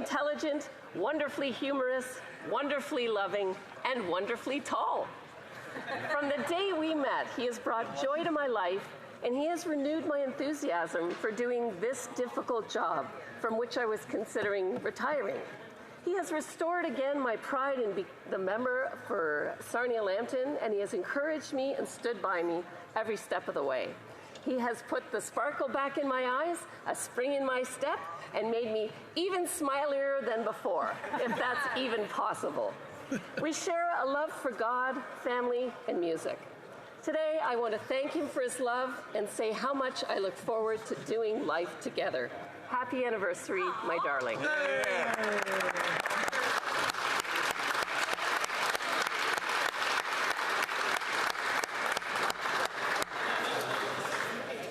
intelligent, wonderfully humorous, wonderfully loving, and wonderfully tall. From the day we met, he has brought joy to my life, and he has renewed my enthusiasm for doing this difficult job from which I was considering retiring. He has restored again my pride in the member for Sarnia-Lambton, and he has encouraged me and stood by me every step of the way. He has put the sparkle back in my eyes, a spring in my step, and made me even smilier than before, if that's even possible. We share a love for God, family, and music. Today, I want to thank him for his love and say how much I look forward to doing life together. Happy anniversary, my darling.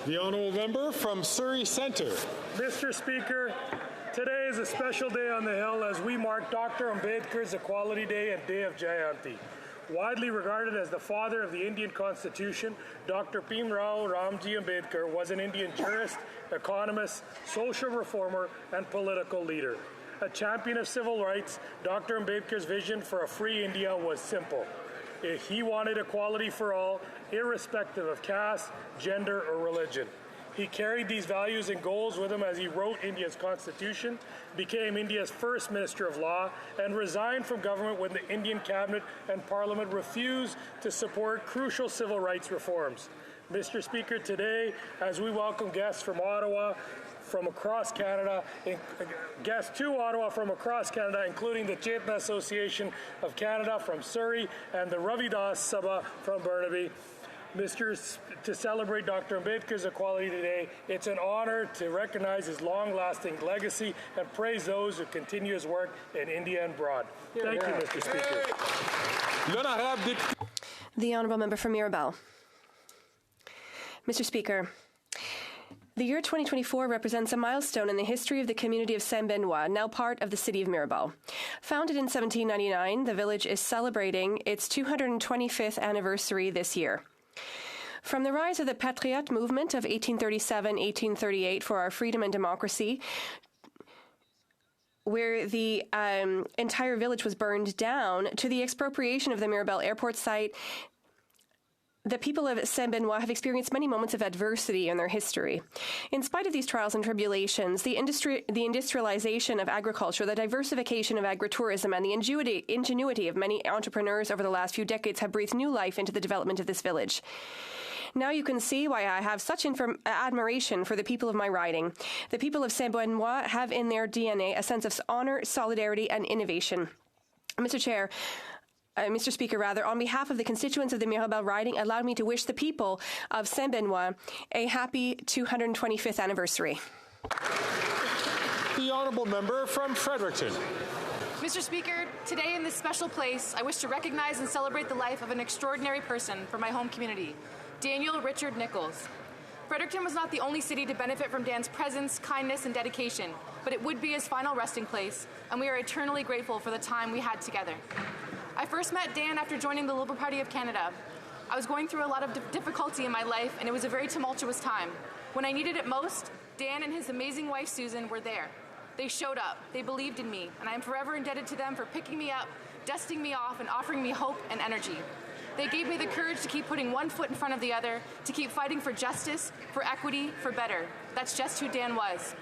The honourable member from Surrey Centre. Mr. Speaker, today is a special day on the Hill as we mark Dr. Ambedkar's Equality Day and Day of Jayanti. Widely regarded as the father of the Indian Constitution, Dr. Bhimrao Ramji Ambedkar was an Indian jurist, economist, social reformer, and political leader. A champion of civil rights, Dr. Ambedkar's vision for a free India was simple. He wanted equality for all, irrespective of caste, gender, or religion. He carried these values and goals with him as he wrote India's constitution, became India's first Minister of Law, and resigned from government when the Indian cabinet and parliament refused to support crucial civil rights reforms. Mr. Speaker, today, as we welcome guests from Ottawa, from across Canada, guests to Ottawa from across Canada, including the Chetna Association of Canada from Surrey and the Ravidas Sabha from Burnaby. To celebrate Dr. Ambedkar's Equality Day, it's an honor to recognize his long-lasting legacy and praise those who continue his work in India and abroad. Thank you, Mr. Speaker. The Honourable Member for Mirabel. Mr. Speaker, the year 2024 represents a milestone in the history of the community of Saint-Benoît, now part of the city of Mirabel. Founded in 1799, the village is celebrating its 225th anniversary this year. From the rise of the Patriote movement of 1837-1838 for our freedom and democracy, where the entire village was burned down, to the expropriation of the Mirabel airport site, the people of Saint-Benoît have experienced many moments of adversity in their history. In spite of these trials and tribulations, the industrialization of agriculture, the diversification of agritourism, and the ingenuity of many entrepreneurs over the last few decades have breathed new life into the development of this village. Now you can see why I have such admiration for the people of my riding. The people of Saint-Benoît have in their DNA a sense of honor, solidarity, and innovation. Mr. Speaker, on behalf of the constituents of the Mirabel riding, allow me to wish the people of Saint-Benoît a happy 225th anniversary. The honourable member from Fredericton. Mr. Speaker, today in this special place, I wish to recognize and celebrate the life of an extraordinary person from my home community, Daniel Richard Nichols. Fredericton was not the only city to benefit from Dan's presence, kindness, and dedication, but it would be his final resting place, and we are eternally grateful for the time we had together. I first met Dan after joining the Liberal Party of Canada. I was going through a lot of difficulty in my life, and it was a very tumultuous time. When I needed it most, Dan and his amazing wife, Susan, were there. They showed up. They believed in me, and I am forever indebted to them for picking me up, dusting me off, and offering me hope and energy. They gave me the courage to keep putting one foot in front of the other, to keep fighting for justice, for equity, for better. That's just who Dan was.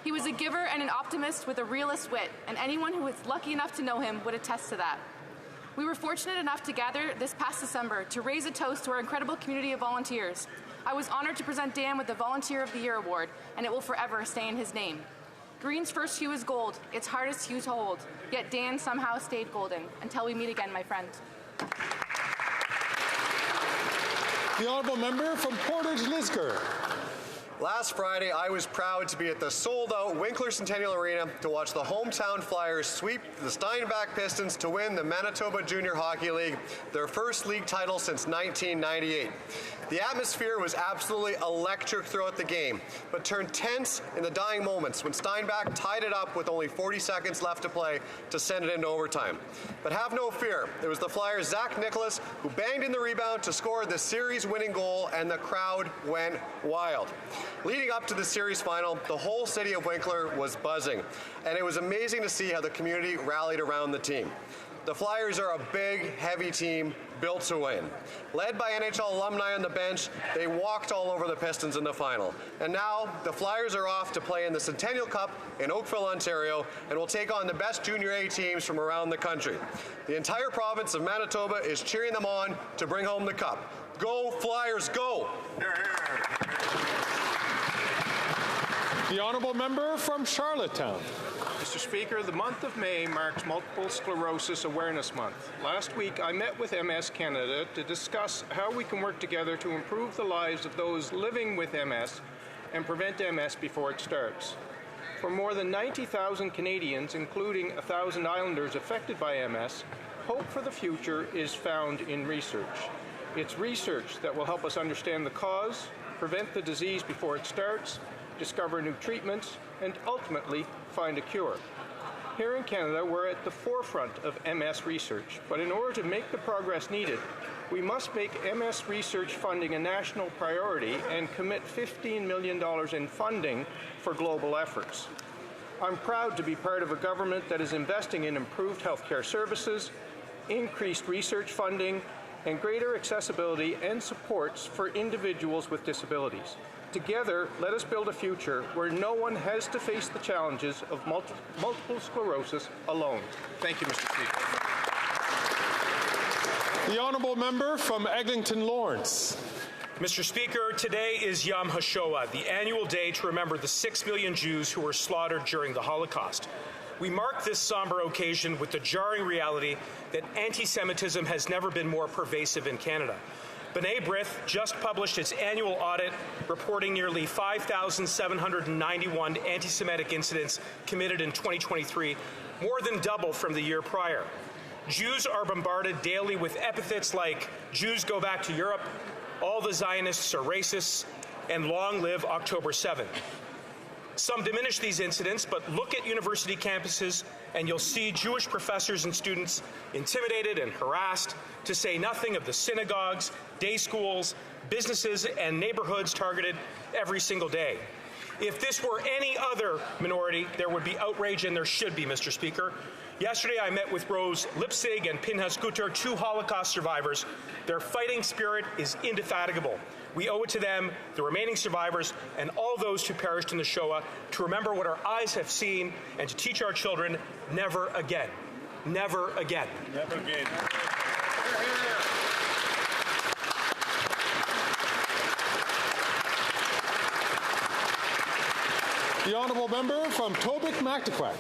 He was a giver and an optimist with a realist wit, and anyone who was lucky enough to know him would attest to that. We were fortunate enough to gather this past December to raise a toast to our incredible community of volunteers. I was honored to present Dan with the Volunteer of the Year award, and it will forever stay in his name. Green's first hue is gold, its hardest hue to hold, yet Dan somehow stayed golden. Until we meet again, my friend. The honourable member from Portage-Lisgar. Last Friday, I was proud to be at the sold-out Winkler Centennial Arena to watch the hometown Flyers sweep the Steinbach Pistons to win the Manitoba Junior Hockey League, their first league title since 1998. The atmosphere was absolutely electric throughout the game, but turned tense in the dying moments when Steinbach tied it up with only 40 seconds left to play to send it into overtime. But have no fear, it was the Flyers' Zach Nicholas who banged in the rebound to score the series-winning goal, and the crowd went wild. Leading up to the series final, the whole city of Winkler was buzzing, and it was amazing to see how the community rallied around the team. The Flyers are a big, heavy team built to win. Led by NHL alumni on the bench, they walked all over the Pistons in the final. And now, the Flyers are off to play in the Centennial Cup in Oakville, Ontario, and will take on the best Junior A teams from around the country. The entire province of Manitoba is cheering them on to bring home the cup. Go Flyers, go! The honourable member from Charlottetown. Mr. Speaker, the month of May marks Multiple Sclerosis Awareness Month. Last week, I met with MS Canada to discuss how we can work together to improve the lives of those living with MS and prevent MS before it starts. For more than 90,000 Canadians, including 1,000 Islanders affected by MS, hope for the future is found in research. It's research that will help us understand the cause, prevent the disease before it starts, discover new treatments, and ultimately find a cure. Here in Canada, we're at the forefront of MS research, but in order to make the progress needed, we must make MS research funding a national priority and commit $15 million in funding for global efforts. I'm proud to be part of a government that is investing in improved healthcare services, increased research funding, and greater accessibility and supports for individuals with disabilities. Together, let us build a future where no one has to face the challenges of multiple sclerosis alone. Thank you, Mr. Speaker. The honourable member from Eglinton Lawrence. Mr. Speaker, today is Yom HaShoah, the annual day to remember the 6 million Jews who were slaughtered during the Holocaust. We mark this somber occasion with the jarring reality that anti-Semitism has never been more pervasive in Canada. B'nai B'rith just published its annual audit reporting nearly 5,791 anti-Semitic incidents committed in 2023, more than double from the year prior. Jews are bombarded daily with epithets like Jews go back to Europe, all the Zionists are racists, and long live October 7th. Some diminish these incidents, but look at university campuses and you'll see Jewish professors and students intimidated and harassed, to say nothing of the synagogues, day schools, businesses, and neighborhoods targeted every single day. If this were any other minority, there would be outrage, and there should be, Mr. Speaker. Yesterday, I met with Rose Lipsig and Pinchas Guter, 2 Holocaust survivors. Their fighting spirit is indefatigable. We owe it to them, the remaining survivors, and all those who perished in the Shoah to remember what our eyes have seen and to teach our children never again. Never again. Never again. The honourable member from Tobique-Mactaquac.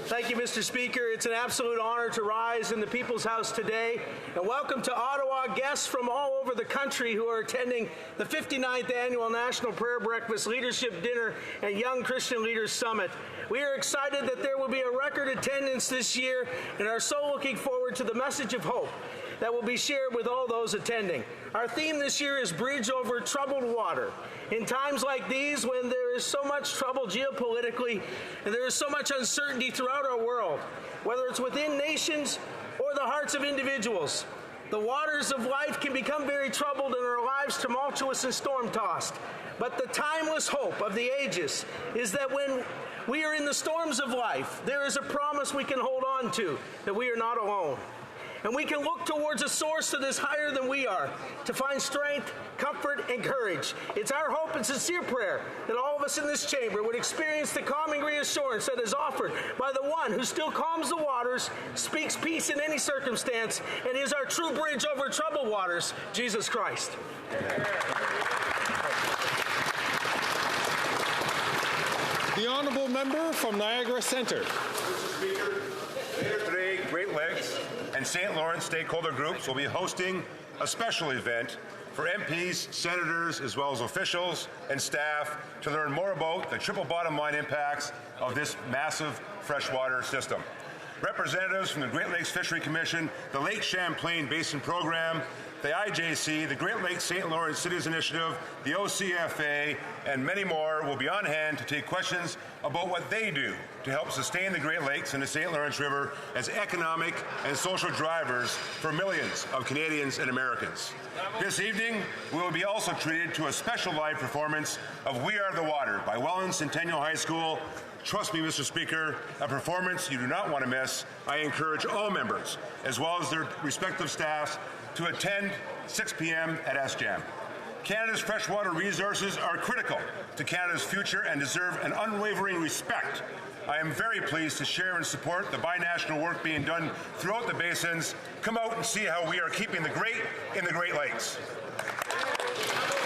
Thank you, Mr. Speaker. It's an absolute honor to rise in the People's House today. And welcome to Ottawa guests from all over the country who are attending the 59th Annual National Prayer Breakfast, Leadership Dinner, and Young Christian Leaders Summit. We are excited that there will be a record attendance this year and are so looking forward to the message of hope that will be shared with all those attending. Our theme this year is Bridge Over Troubled Water. In times like these, when there is so much trouble geopolitically and there is so much uncertainty throughout our world, whether it's within nations or the hearts of individuals, the waters of life can become very troubled and our lives tumultuous and storm-tossed. But the timeless hope of the ages is that when we are in the storms of life, there is a promise we can hold on to, that we are not alone. And we can look towards a source that is higher than we are to find strength, comfort, and courage. It's our hope and sincere prayer that all of us in this chamber would experience the calming reassurance that is offered by the one who still calms the waters, speaks peace in any circumstance, and is our true bridge over troubled waters, Jesus Christ. The honourable member from Niagara Centre. Mr. Speaker, later today, Great Lakes and St. Lawrence stakeholder groups will be hosting a special event for MPs, senators, as well as officials and staff to learn more about the triple bottom line impacts of this massive freshwater system. representatives from the Great Lakes Fishery Commission, the Lake Champlain Basin Program, the IJC, the Great Lakes St. Lawrence Cities Initiative, the OCFA, and many more will be on hand to take questions about what they do to help sustain the Great Lakes and the St. Lawrence River as economic and social drivers for millions of Canadians and Americans. This evening, we will be also treated to a special live performance of We Are the Water by Welland Centennial High School. Trust me, Mr. Speaker, a performance you do not want to miss. I encourage all members, as well as their respective staffs, to attend 6 p.m. at SJAM. Canada's freshwater resources are critical to Canada's future and deserve an unwavering respect. I am very pleased to share and support the binational work being done throughout the basins. Come out and see how we are keeping the great in the Great Lakes.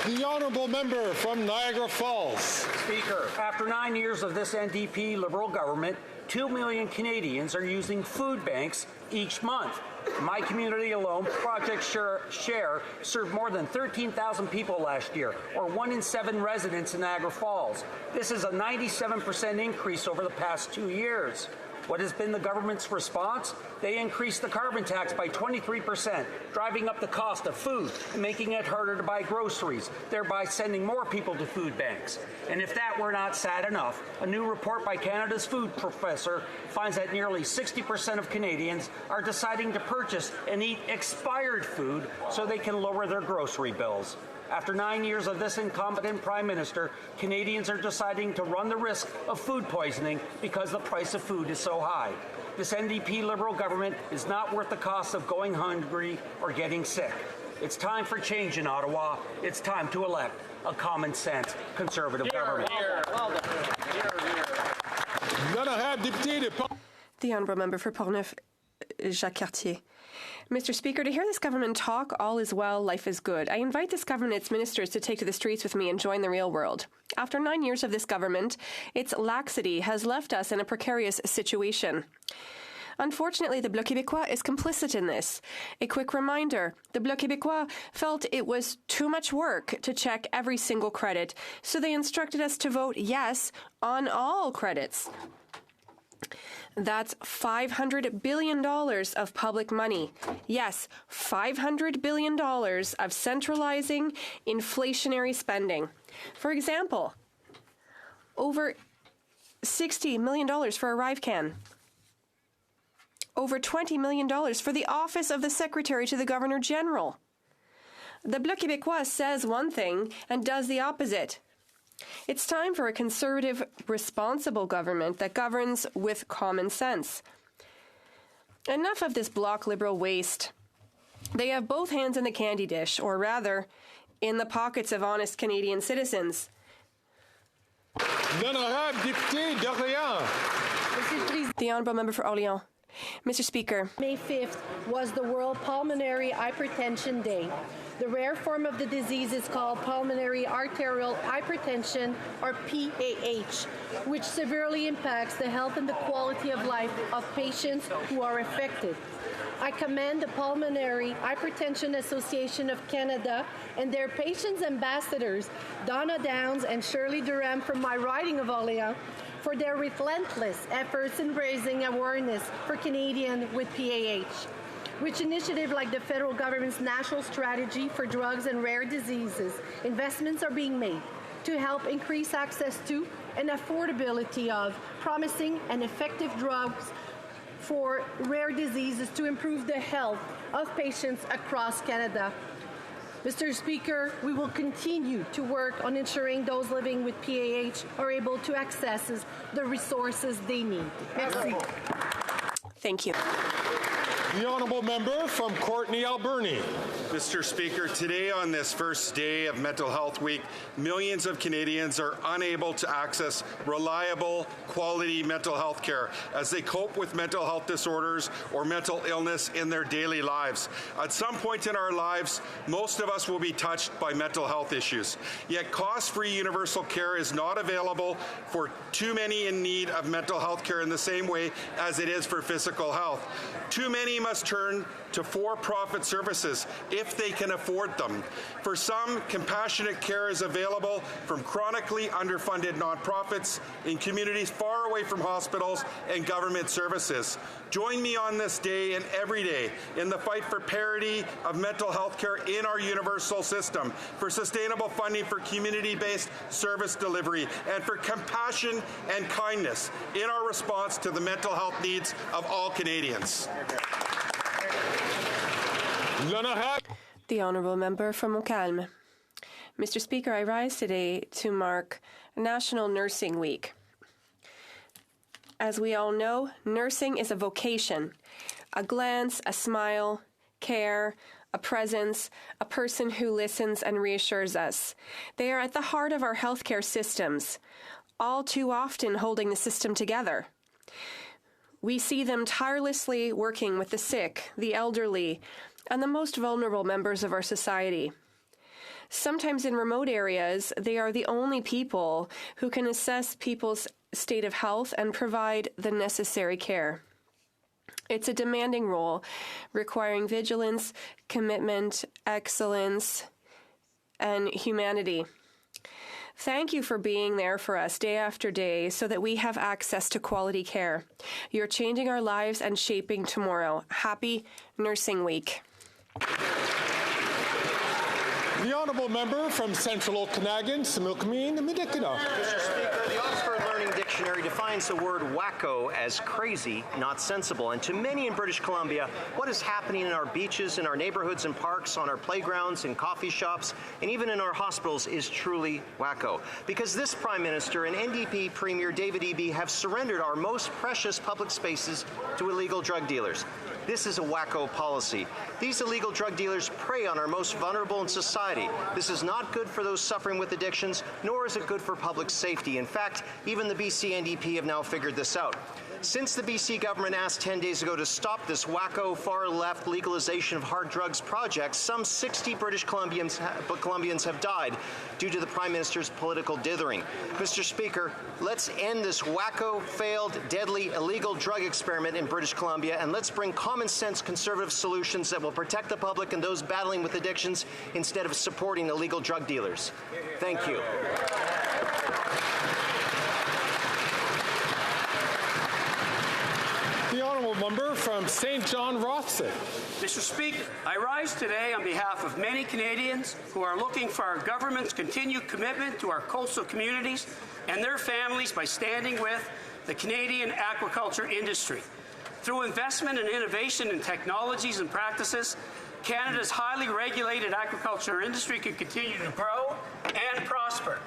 The honourable member from Niagara Falls. Speaker, after 9 years of this NDP Liberal government, 2 million Canadians are using food banks each month. In my community alone, Project Share served more than 13,000 people last year, or 1 in 7 residents in Niagara Falls. This is a 97% increase over the past 2 years. What has been the government's response? They increased the carbon tax by 23%, driving up the cost of food and making it harder to buy groceries, thereby sending more people to food banks. And if that were not sad enough, a new report by Canada's food professor finds that nearly 60% of Canadians are deciding to purchase and eat expired food so they can lower their grocery bills. After 9 years of this incompetent Prime Minister, Canadians are deciding to run the risk of food poisoning because the price of food is so high. This NDP Liberal government is not worth the cost of going hungry or getting sick. It's time for change in Ottawa. It's time to elect a common sense Conservative government. The honourable member for Portneuf, Jacques Cartier. Mr. Speaker, to hear this government talk, all is well, life is good. I invite this government and its ministers to take to the streets with me and join the real world. After 9 years of this government, its laxity has left us in a precarious situation. Unfortunately, the Bloc Québécois is complicit in this. A quick reminder, the Bloc Québécois felt it was too much work to check every single credit, so they instructed us to vote yes on all credits. That's $500 billion of public money. Yes, $500 billion of centralizing inflationary spending. For example, over $60 million for ArriveCan. Over $20 million for the Office of the Secretary to the Governor General. The Bloc Québécois says one thing and does the opposite. It's time for a conservative, responsible government that governs with common sense. Enough of this Bloc Liberal waste. They have both hands in the candy dish, or rather, in the pockets of honest Canadian citizens. L'honorable député d'Orléans. The honourable member for Orléans. Mr. Speaker. May 5th was the World Pulmonary Hypertension Day. The rare form of the disease is called pulmonary arterial hypertension, or PAH, which severely impacts the health and the quality of life of patients who are affected. I commend the Pulmonary Hypertension Association of Canada and their patients' ambassadors, Donna Downs and Shirley Durham from my riding of Orléans, for their relentless efforts in raising awareness for Canadians with PAH. Which initiative like the federal government's National Strategy for Drugs and Rare Diseases, investments are being made to help increase access to and affordability of promising and effective drugs for rare diseases to improve the health of patients across Canada. Mr. Speaker, we will continue to work on ensuring those living with PAH are able to access the resources they need. Merci. Thank you. The honourable member from Courtenay, Alberni. Mr. Speaker, today on this first day of Mental Health Week, millions of Canadians are unable to access reliable, quality mental health care as they cope with mental health disorders or mental illness in their daily lives. At some point in our lives, most of us will be touched by mental health issues. Yet cost-free universal care is not available for too many in need of mental health care in the same way as it is for physical health. Too many must turn to for-profit services if they can afford them. For some, compassionate care is available from chronically underfunded nonprofits in communities far away from hospitals and government services. Join me on this day and every day in the fight for parity of mental health care in our universal system, for sustainable funding for community-based service delivery, and for compassion and kindness in our response to the mental health needs of all Canadians. The Honourable Member from Montcalm. Mr. Speaker, I rise today to mark National Nursing Week. As we all know, nursing is a vocation. A glance, a smile, care, a presence, a person who listens and reassures us. They are at the heart of our healthcare systems, all too often holding the system together. We see them tirelessly working with the sick, the elderly, and the most vulnerable members of our society. Sometimes in remote areas, they are the only people who can assess people's state of health and provide the necessary care. It's a demanding role, requiring vigilance, commitment, excellence, and humanity. Thank you for being there for us day after day so that we have access to quality care. You're changing our lives and shaping tomorrow. Happy Nursing Week. The Honourable Member from Central Okanagan, Similkameen, Medicina. Mr. Speaker, the Oxford Learning Dictionary defines the word wacko as crazy, not sensible. And to many in British Columbia, what is happening in our beaches, in our neighborhoods and parks, on our playgrounds, in coffee shops, and even in our hospitals is truly wacko. Because this Prime Minister and NDP Premier David Eby have surrendered our most precious public spaces to illegal drug dealers. This is a wacko policy. These illegal drug dealers prey on our most vulnerable in society. This is not good for those suffering with addictions, nor is it good for public safety. In fact, even the BC NDP have now figured this out. Since the BC government asked 10 days ago to stop this wacko far-left legalization of hard drugs project, some 60 British Columbians have died due to the Prime Minister's political dithering. Mr. Speaker, let's end this wacko, failed, deadly, illegal drug experiment in British Columbia, and let's bring common-sense conservative solutions that will protect the public and those battling with addictions instead of supporting illegal drug dealers. Thank you. The Honourable Member from St. John Rothsay. Mr. Speaker, I rise today on behalf of many Canadians who are looking for our government's continued commitment to our coastal communities and their families by standing with the Canadian aquaculture industry. Through investment and innovation in technologies and practices, Canada's highly regulated aquaculture industry can continue to grow and prosper.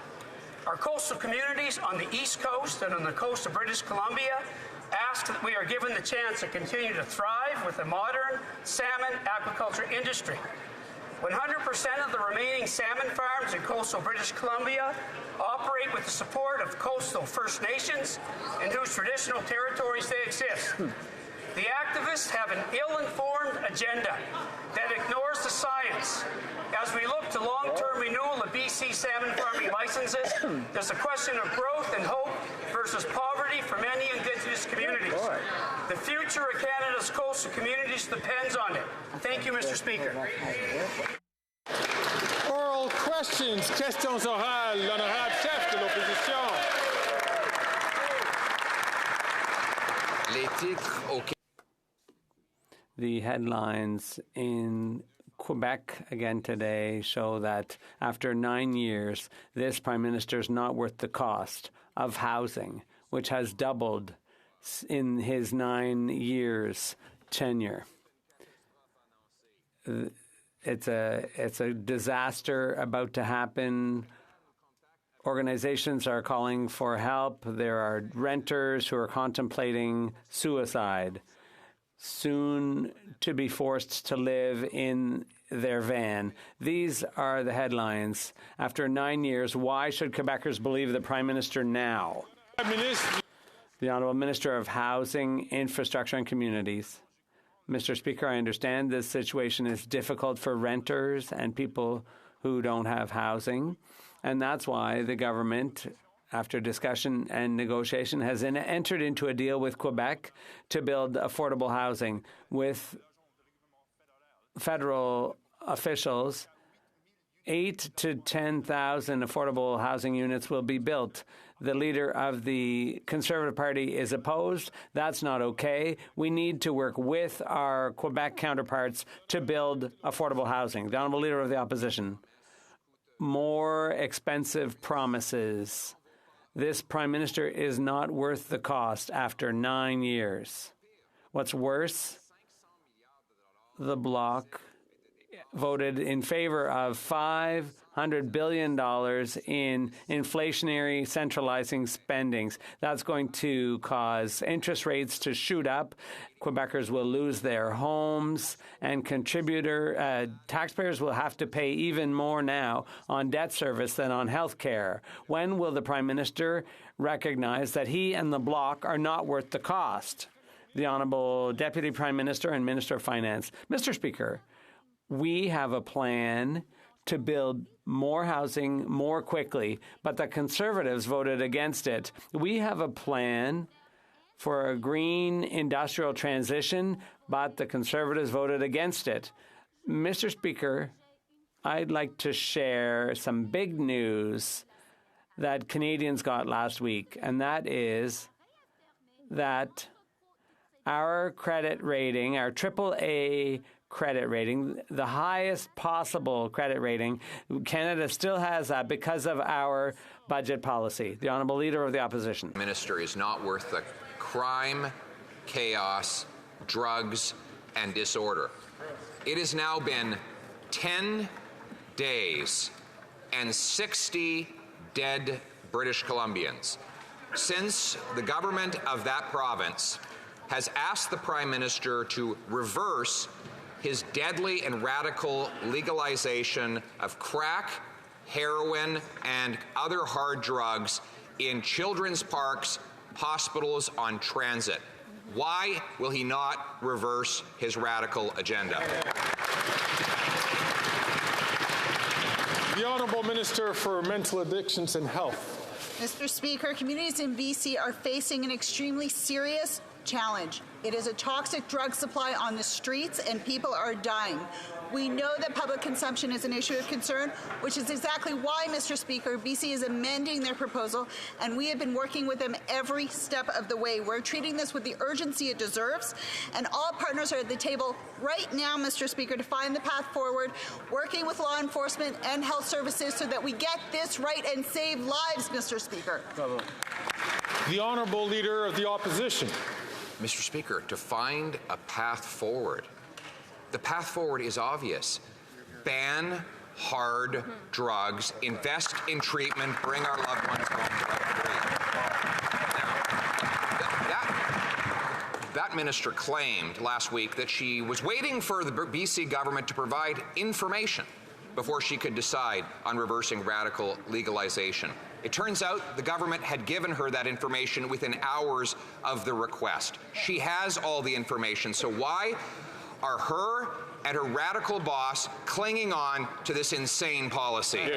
Our coastal communities on the East Coast and on the coast of British Columbia ask that we are given the chance to continue to thrive with a modern salmon aquaculture industry. 100% of the remaining salmon farms in coastal British Columbia operate with the support of coastal First Nations in whose traditional territories they exist. The activists have an ill-informed agenda that ignores the science. As we look to long-term renewal of BC salmon farming licenses, there's a question of growth and hope versus poverty for many Indigenous communities. The future of Canada's coastal communities depends on it. Thank you, Mr. Speaker. Oral questions, questions orales, l'honorable chef de l'opposition. The headlines in Quebec again today show that after 9 years, this Prime Minister is not worth the cost of housing, which has doubled in his 9 years tenure. It's a disaster about to happen. Organizations are calling for help. There are renters who are contemplating suicide, soon to be forced to live in their van. These are the headlines. After 9 years, why should Quebecers believe the Prime Minister now? The Honourable Minister of Housing, Infrastructure and Communities. Mr. Speaker, I understand this situation is difficult for renters and people who don't have housing, and that's why the government after discussion and negotiation, has entered into a deal with Quebec to build affordable housing. With federal officials, 8,000 to 10,000 affordable housing units will be built. The leader of the Conservative Party is opposed. That's not okay. We need to work with our Quebec counterparts to build affordable housing. The Honourable Leader of the Opposition. More expensive promises. This Prime Minister is not worth the cost after 9 years. What's worse, the Bloc voted in favor of $500 billion in inflationary centralizing spendings. That's going to cause interest rates to shoot up. Quebecers will lose their homes, and taxpayers will have to pay even more now on debt service than on health care. When will the Prime Minister recognize that he and the Bloc are not worth the cost? The Honourable Deputy Prime Minister and Minister of Finance. Mr. Speaker, we have a plan to build more housing more quickly, but the Conservatives voted against it. We have a plan for a green industrial transition, but the Conservatives voted against it. Mr. Speaker, I'd like to share some big news that Canadians got last week, and that is that our credit rating, our AAA credit rating, the highest possible credit rating, Canada still has that because of our budget policy. The Honourable Leader of the Opposition. The Minister is not worth the crime, chaos, drugs, and disorder. It has now been 10 days and 60 dead British Columbians since the government of that province has asked the Prime Minister to reverse his deadly and radical legalization of crack, heroin, and other hard drugs in children's parks, hospitals, on transit. Why will he not reverse his radical agenda? The Honourable Minister for Mental Addictions and Health. Mr. Speaker, communities in BC are facing an extremely serious challenge. It is a toxic drug supply on the streets, and people are dying. We know that public consumption is an issue of concern, which is exactly why, Mr. Speaker, BC is amending their proposal, and we have been working with them every step of the way. We're treating this with the urgency it deserves, and all partners are at the table right now, Mr. Speaker, to find the path forward, working with law enforcement and health services so that we get this right and save lives, Mr. Speaker. The Honourable Leader of the Opposition. Mr. Speaker, to find a path forward, the path forward is obvious. Ban hard drugs, invest in treatment, bring our loved ones home drug-free. That minister claimed last week that she was waiting for the BC government to provide information before she could decide on reversing radical legalization. It turns out the government had given her that information within hours of the request. She has all the information, so why are her and her radical boss clinging on to this insane policy?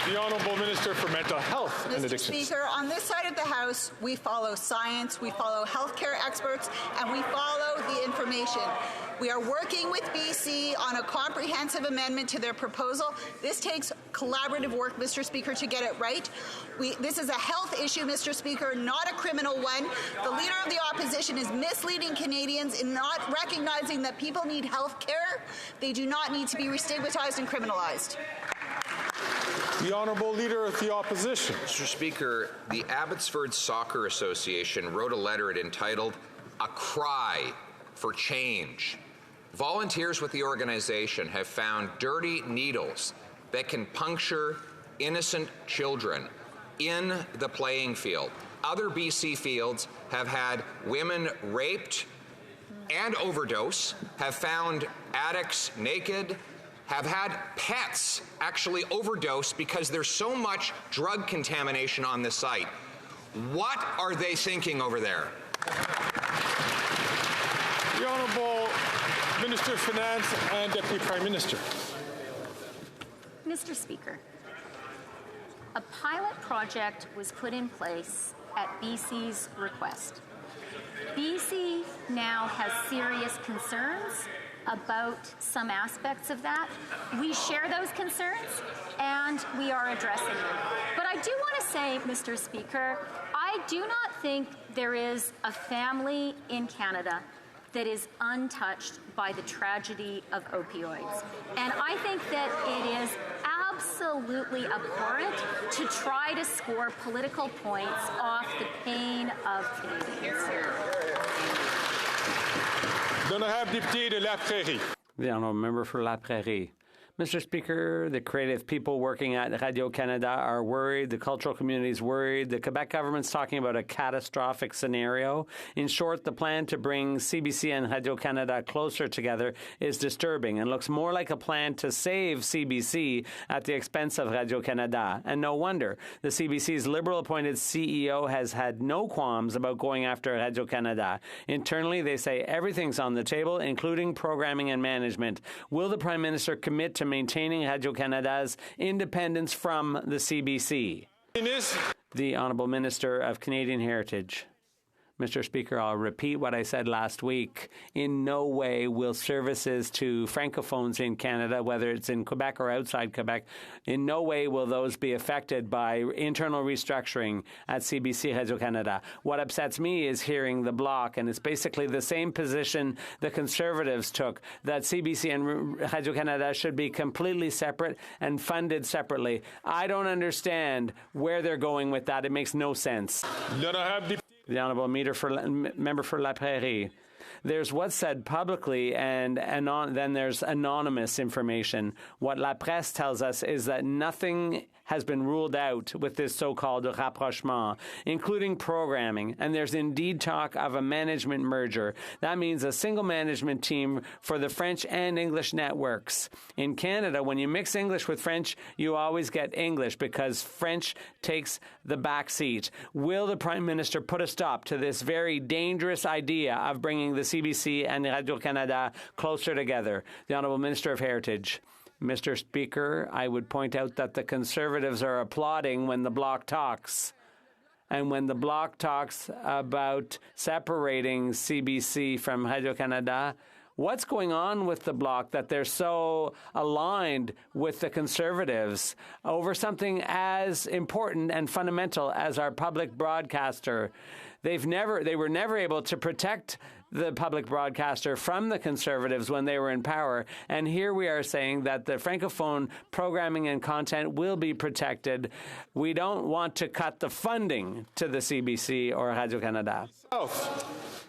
The Honourable Minister for Mental Health and Addictions. Mr. Speaker, on this side of the House, we follow science, we follow healthcare experts, and we follow the information. We are working with BC on a comprehensive amendment to their proposal. This takes collaborative work, Mr. Speaker, to get it right. This is a health issue, Mr. Speaker, not a criminal one. The Leader of the Opposition is misleading Canadians in not recognizing that people need health care. They do not need to be re-stigmatized and criminalized. The Honourable Leader of the Opposition. Mr. Speaker, the Abbotsford Soccer Association wrote a letter entitled "A Cry for Change." Volunteers with the organization have found dirty needles that can puncture innocent children in the playing field. Other BC fields have had women raped and overdose, have found addicts naked, have had pets actually overdose because there's so much drug contamination on the site. What are they thinking over there? The Honourable Minister of Finance and Deputy Prime Minister. Mr. Speaker, a pilot project was put in place at BC's request. BC now has serious concerns about some aspects of that. We share those concerns, and we are addressing them. But I do want to say, Mr. Speaker, I do not think there is a family in Canada that is untouched by the tragedy of opioids. And I think that it is absolutely abhorrent to try to score political points off the pain of Canadians. L'honorable député de La Prairie. The honourable member for La Prairie. Mr. Speaker, the creative people working at Radio-Canada are worried, the cultural community is worried, the Quebec government's talking about a catastrophic scenario. In short, the plan to bring CBC and Radio-Canada closer together is disturbing and looks more like a plan to save CBC at the expense of Radio-Canada. And no wonder. The CBC's Liberal-appointed CEO has had no qualms about going after Radio-Canada. Internally, they say everything's on the table, including programming and management. Will the Prime Minister commit to maintaining Radio-Canada's independence from the CBC? The Honourable Minister of Canadian Heritage. Mr. Speaker, I'll repeat what I said last week. In no way will services to Francophones in Canada, whether it's in Quebec or outside Quebec, in no way will those be affected by internal restructuring at CBC Radio-Canada. What upsets me is hearing the Bloc, and it's basically the same position the Conservatives took, that CBC and Radio-Canada should be completely separate and funded separately. I don't understand where they're going with that. It makes no sense. The Honourable Member for La Prairie. There's what's said publicly, and then there's anonymous information. What La Presse tells us is that nothing has been ruled out with this so-called rapprochement, including programming, and there's indeed talk of a management merger. That means a single management team for the French and English networks. In Canada, when you mix English with French, you always get English because French takes the back seat. Will the Prime Minister put a stop to this very dangerous idea of bringing the CBC and Radio-Canada closer together? The Honourable Minister of Heritage. Mr. Speaker, I would point out that the Conservatives are applauding when the Bloc talks. And when the Bloc talks about separating CBC from Radio-Canada, what's going on with the Bloc that they're so aligned with the Conservatives over something as important and fundamental as our public broadcaster? They were never able to protect the public broadcaster from the Conservatives when they were in power. And here we are saying that the Francophone programming and content will be protected. We don't want to cut the funding to the CBC or Radio-Canada.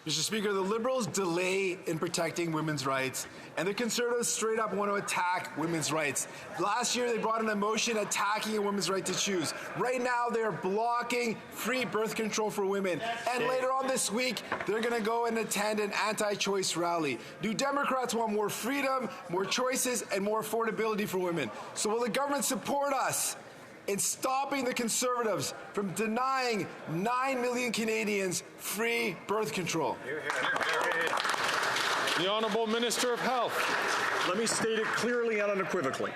Mr. Speaker, the Liberals delay in protecting women's rights, and the Conservatives straight up want to attack women's rights. Last year, they brought in a motion attacking a woman's right to choose. Right now, they're blocking free birth control for women. And later on this week, they're going to go and attend an anti-choice rally. New Democrats want more freedom, more choices, and more affordability for women. So will the government support us in stopping the Conservatives from denying 9 million Canadians free birth control? The Honourable Minister of Health. Let me state it clearly and unequivocally.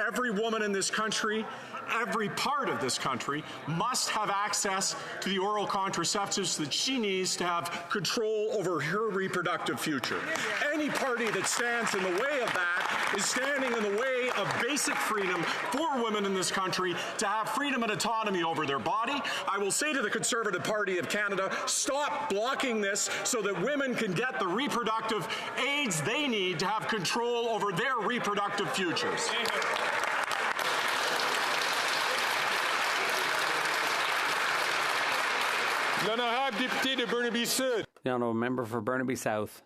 Every woman in this country, every part of this country, must have access to the oral contraceptives that she needs to have control over her reproductive future. Any party that stands in the way of that is standing in the way of basic freedom for women in this country to have freedom and autonomy over their body. I will say to the Conservative Party of Canada, stop blocking this so that women can get the reproductive aids they need to have control over their reproductive futures. L'honorable député de Burnaby Sud. The honourable member for Burnaby South.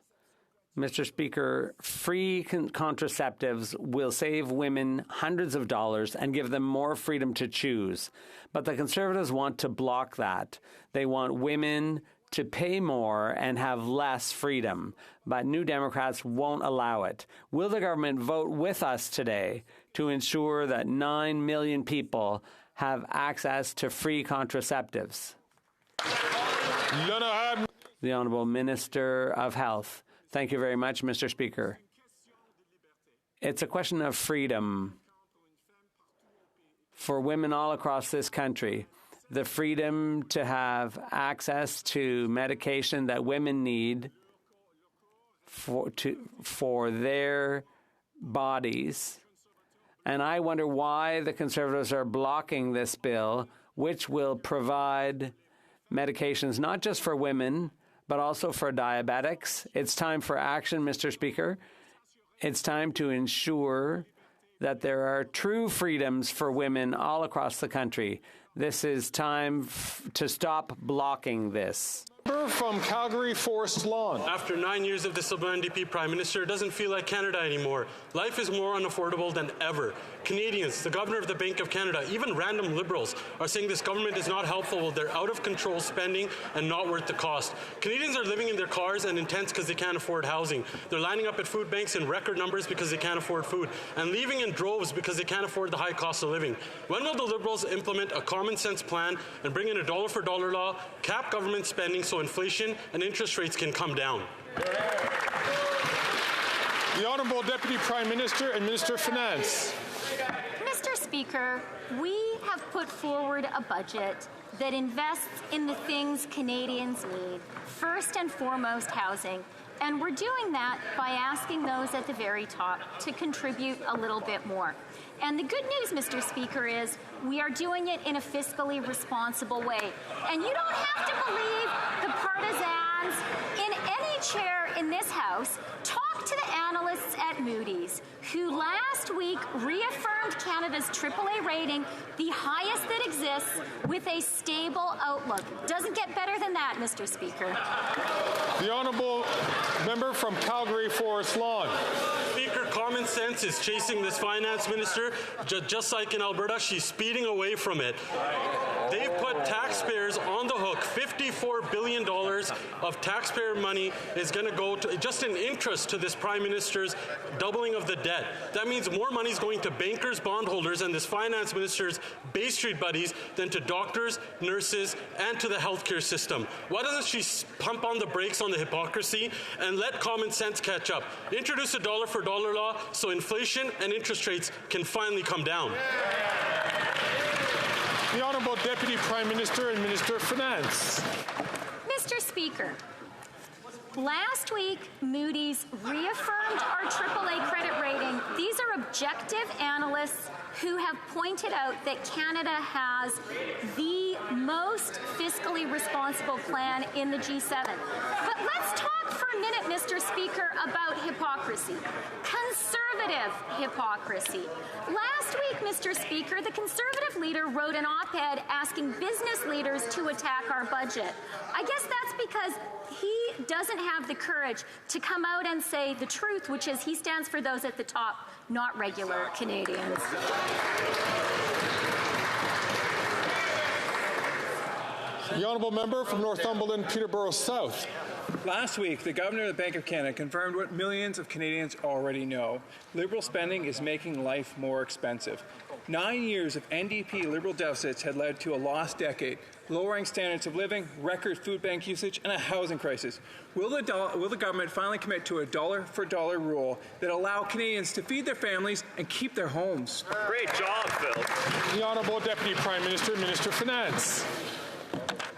Mr. Speaker, free contraceptives will save women hundreds of dollars and give them more freedom to choose. But the Conservatives want to block that. They want women to pay more and have less freedom. But New Democrats won't allow it. Will the government vote with us today to ensure that 9 million people have access to free contraceptives? The Honourable Minister of Health. Thank you very much, Mr. Speaker. It's a question of freedom for women all across this country. The freedom to have access to medication that women need for their bodies. And I wonder why the Conservatives are blocking this bill, which will provide medications not just for women, but also for diabetics. It's time for action, Mr. Speaker. It's time to ensure that there are true freedoms for women all across the country. This is time to stop blocking this. From Calgary Forest Lawn. After 9 years of this Liberal NDP Prime Minister, it doesn't feel like Canada anymore. Life is more unaffordable than ever. Canadians, the Governor of the Bank of Canada, even random Liberals are saying this government is not helpful. They're out of control spending and not worth the cost. Canadians are living in their cars and in tents because they can't afford housing. They're lining up at food banks in record numbers because they can't afford food, and leaving in droves because they can't afford the high cost of living. When will the Liberals implement a common sense plan and bring in a dollar for dollar law, cap government spending so inflation and interest rates can come down? The Honourable Deputy Prime Minister and Minister of Finance. Mr. Speaker, we have put forward a budget that invests in the things Canadians need. First and foremost, housing. And we're doing that by asking those at the very top to contribute a little bit more. And the good news, Mr. Speaker, is we are doing it in a fiscally responsible way. And you don't have to believe the partisans in any chair in this House. Talk to the analysts at Moody's, who last week reaffirmed Canada's AAA rating, the highest that exists, with a stable outlook. Doesn't get better than that, Mr. Speaker. The Honourable Member from Calgary Forest Lawn. Speaker, common sense is chasing this finance minister. Just like in Alberta, she's speeding away from it. They've put taxpayers on the hook. $54 billion of taxpayer money is going to go to, just in interest to this Prime Minister's doubling of the debt. That means more money is going to bankers, bondholders, and this finance minister's Bay Street buddies than to doctors, nurses, and to the healthcare system. Why doesn't she pump on the brakes on the hypocrisy and let common sense catch up? Introduce a dollar for dollar law so inflation and interest rates can finally come down. The Honourable Deputy Prime Minister and Minister of Finance. Mr. Speaker, last week, Moody's reaffirmed our AAA credit rating. These are objective analysts who have pointed out that Canada has the most fiscally responsible plan in the G7. But let's talk for a minute, Mr. Speaker, about hypocrisy. Conservative hypocrisy. Last week, Mr. Speaker, the Conservative leader wrote an op-ed asking business leaders to attack our budget. I guess that's because he doesn't have the courage to come out and say the truth, which is he stands for those at the top, not regular Canadians. The Honourable Member from Northumberland, Peterborough South. Last week, the Governor of the Bank of Canada confirmed what millions of Canadians already know. Liberal spending is making life more expensive. 9 years of NDP Liberal deficits had led to a lost decade, lowering standards of living, record food bank usage, and a housing crisis. Will the government finally commit to a dollar-for-dollar rule that allow Canadians to feed their families and keep their homes? Great job, Phil. The Honourable Deputy Prime Minister, Minister of Finance.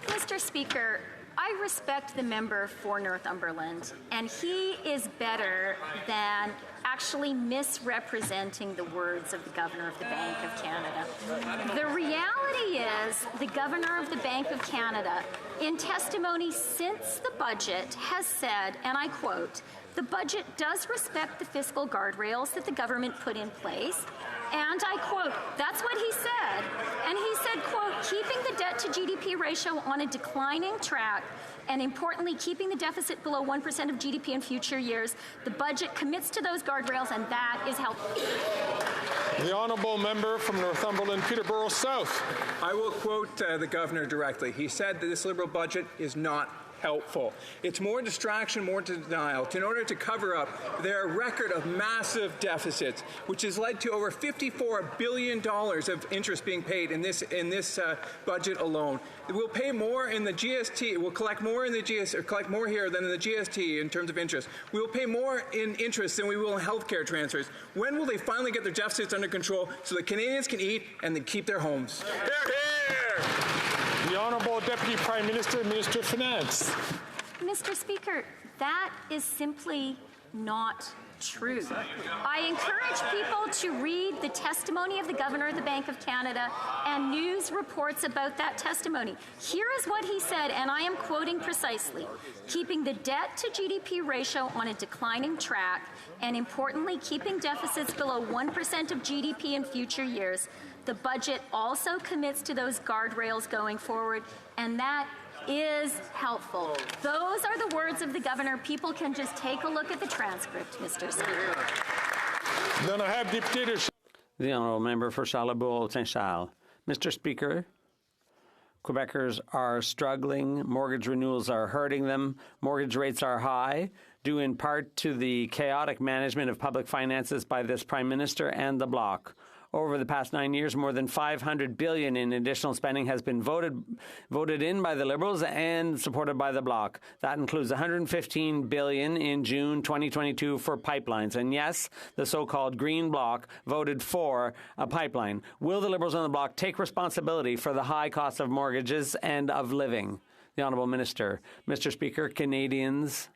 Mr. Speaker, I respect the member for Northumberland, and he is better than actually misrepresenting the words of the Governor of the Bank of Canada. The reality is the Governor of the Bank of Canada, in testimony since the budget, has said, and I quote, "The budget does respect the fiscal guardrails that the government put in place." And I quote, that's what he said. And he said, quote, "Keeping the debt to GDP ratio on a declining track, and importantly, keeping the deficit below 1% of GDP in future years. The budget commits to those guardrails, and that is helpful." The Honourable Member from Northumberland, Peterborough South. I will quote the Governor directly. He said that this Liberal budget is not helpful. It's more distraction, more denial, in order to cover up their record of massive deficits, which has led to over $54 billion of interest being paid in this budget alone. We'll pay more in the GST. We'll collect more in the GST, collect more here than in the GST in terms of interest. We will pay more in interest than we will in healthcare transfers. When will they finally get their deficits under control so that Canadians can eat and then keep their homes? Hear, hear. The Honourable Deputy Prime Minister, Minister of Finance. Mr. Speaker, that is simply not true. I encourage people to read the testimony of the Governor of the Bank of Canada and news reports about that testimony. Here is what he said, and I am quoting precisely: keeping the debt to GDP ratio on a declining track, and importantly, keeping deficits below 1% of GDP in future years. The budget also commits to those guardrails going forward, and that is helpful. Those are the words of the Governor. People can just take a look at the transcript, Mr. Speaker. Then I have Deputy. The Honourable Member for Charlebourg-Saint-Charles. Mr. Speaker, Quebecers are struggling. Mortgage renewals are hurting them. Mortgage rates are high, due in part to the chaotic management of public finances by this Prime Minister and the Bloc. Over the past 9 years, more than $500 billion in additional spending has been voted in by the Liberals and supported by the Bloc. That includes $115 billion in June 2022 for pipelines. And yes, the so-called Green Bloc voted for a pipeline. Will the Liberals and the Bloc take responsibility for the high cost of mortgages and of living? The Honourable Minister. Mr. Speaker, Canadians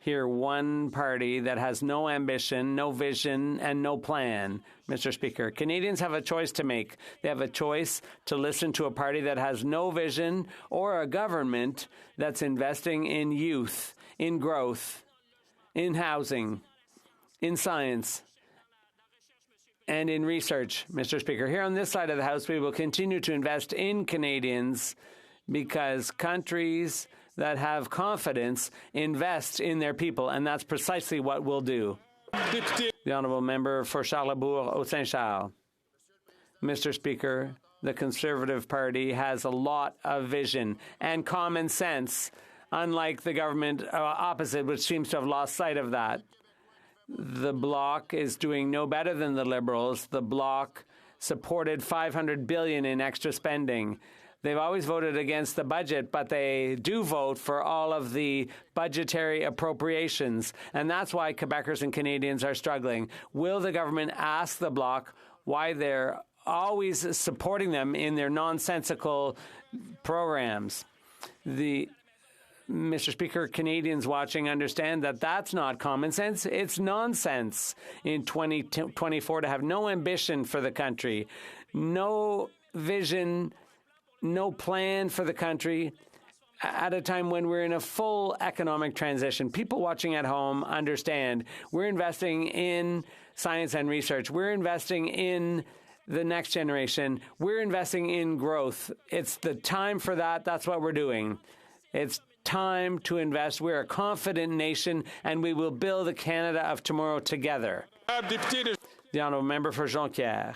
hear one party that has no ambition, no vision, and no plan. Mr. Speaker, Canadians have a choice to make. They have a choice to listen to a party that has no vision or a government that's investing in youth, in growth, in housing, in science, and in research. Mr. Speaker, here on this side of the House, we will continue to invest in Canadians because countries that have confidence invest in their people, and that's precisely what we'll do. The Honourable Member for Charlebourg-Saint-Charles. Mr. Speaker, the Conservative Party has a lot of vision and common sense, unlike the government opposite, which seems to have lost sight of that. The Bloc is doing no better than the Liberals. The Bloc supported $500 billion in extra spending. They've always voted against the budget, but they do vote for all of the budgetary appropriations. And that's why Quebecers and Canadians are struggling. Will the government ask the Bloc why they're always supporting them in their nonsensical programs? Mr. Speaker, Canadians watching understand that that's not common sense. It's nonsense in 2024 to have no ambition for the country, no vision, no plan for the country at a time when we're in a full economic transition. People watching at home understand we're investing in science and research. We're investing in the next generation. We're investing in growth. It's the time for that. That's what we're doing. It's time to invest. We're a confident nation, and we will build the Canada of tomorrow together. The Honourable Member for Jonquière.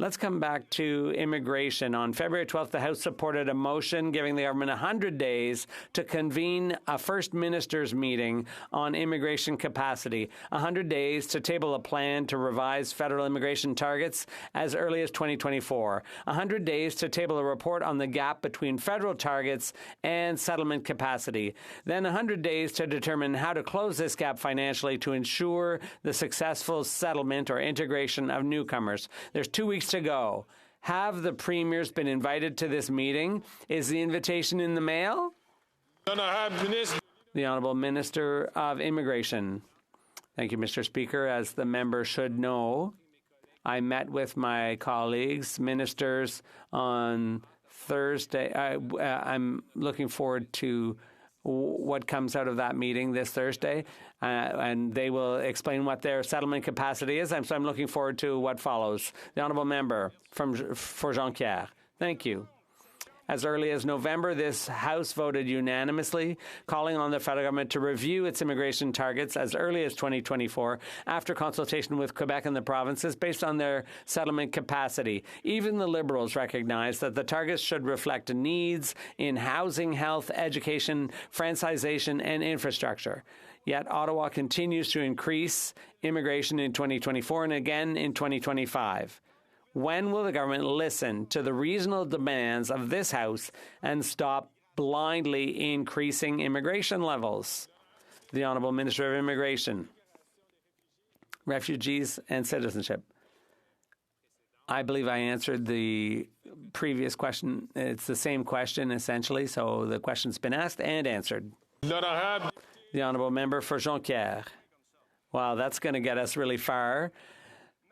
Let's come back to immigration. On February 12th, the House supported a motion giving the government 100 days to convene a First Minister's meeting on immigration capacity, 100 days to table a plan to revise federal immigration targets as early as 2024, 100 days to table a report on the gap between federal targets and settlement capacity, then 100 days to determine how to close this gap financially to ensure the successful settlement or integration of newcomers. There's 2 weeks to go. Have the premiers been invited to this meeting? Is the invitation in the mail? The Honourable Minister of Immigration. Thank you, Mr. Speaker. As the member should know, I met with my colleagues, ministers, on Thursday. I'm looking forward to what comes out of that meeting this Thursday, and they will explain what their settlement capacity is. So I'm looking forward to what follows. The Honourable Member for Jonquière. Thank you. As early as November, this House voted unanimously, calling on the federal government to review its immigration targets as early as 2024, after consultation with Quebec and the provinces based on their settlement capacity. Even the Liberals recognize that the targets should reflect needs in housing, health, education, franchisation, and infrastructure. Yet Ottawa continues to increase immigration in 2024 and again in 2025. When will the government listen to the reasonable demands of this House and stop blindly increasing immigration levels? The Honourable Minister of Immigration, Refugees and Citizenship. I believe I answered the previous question. It's the same question, essentially, so the question's been asked and answered. The Honourable Member for Jonquière. Wow, that's going to get us really far.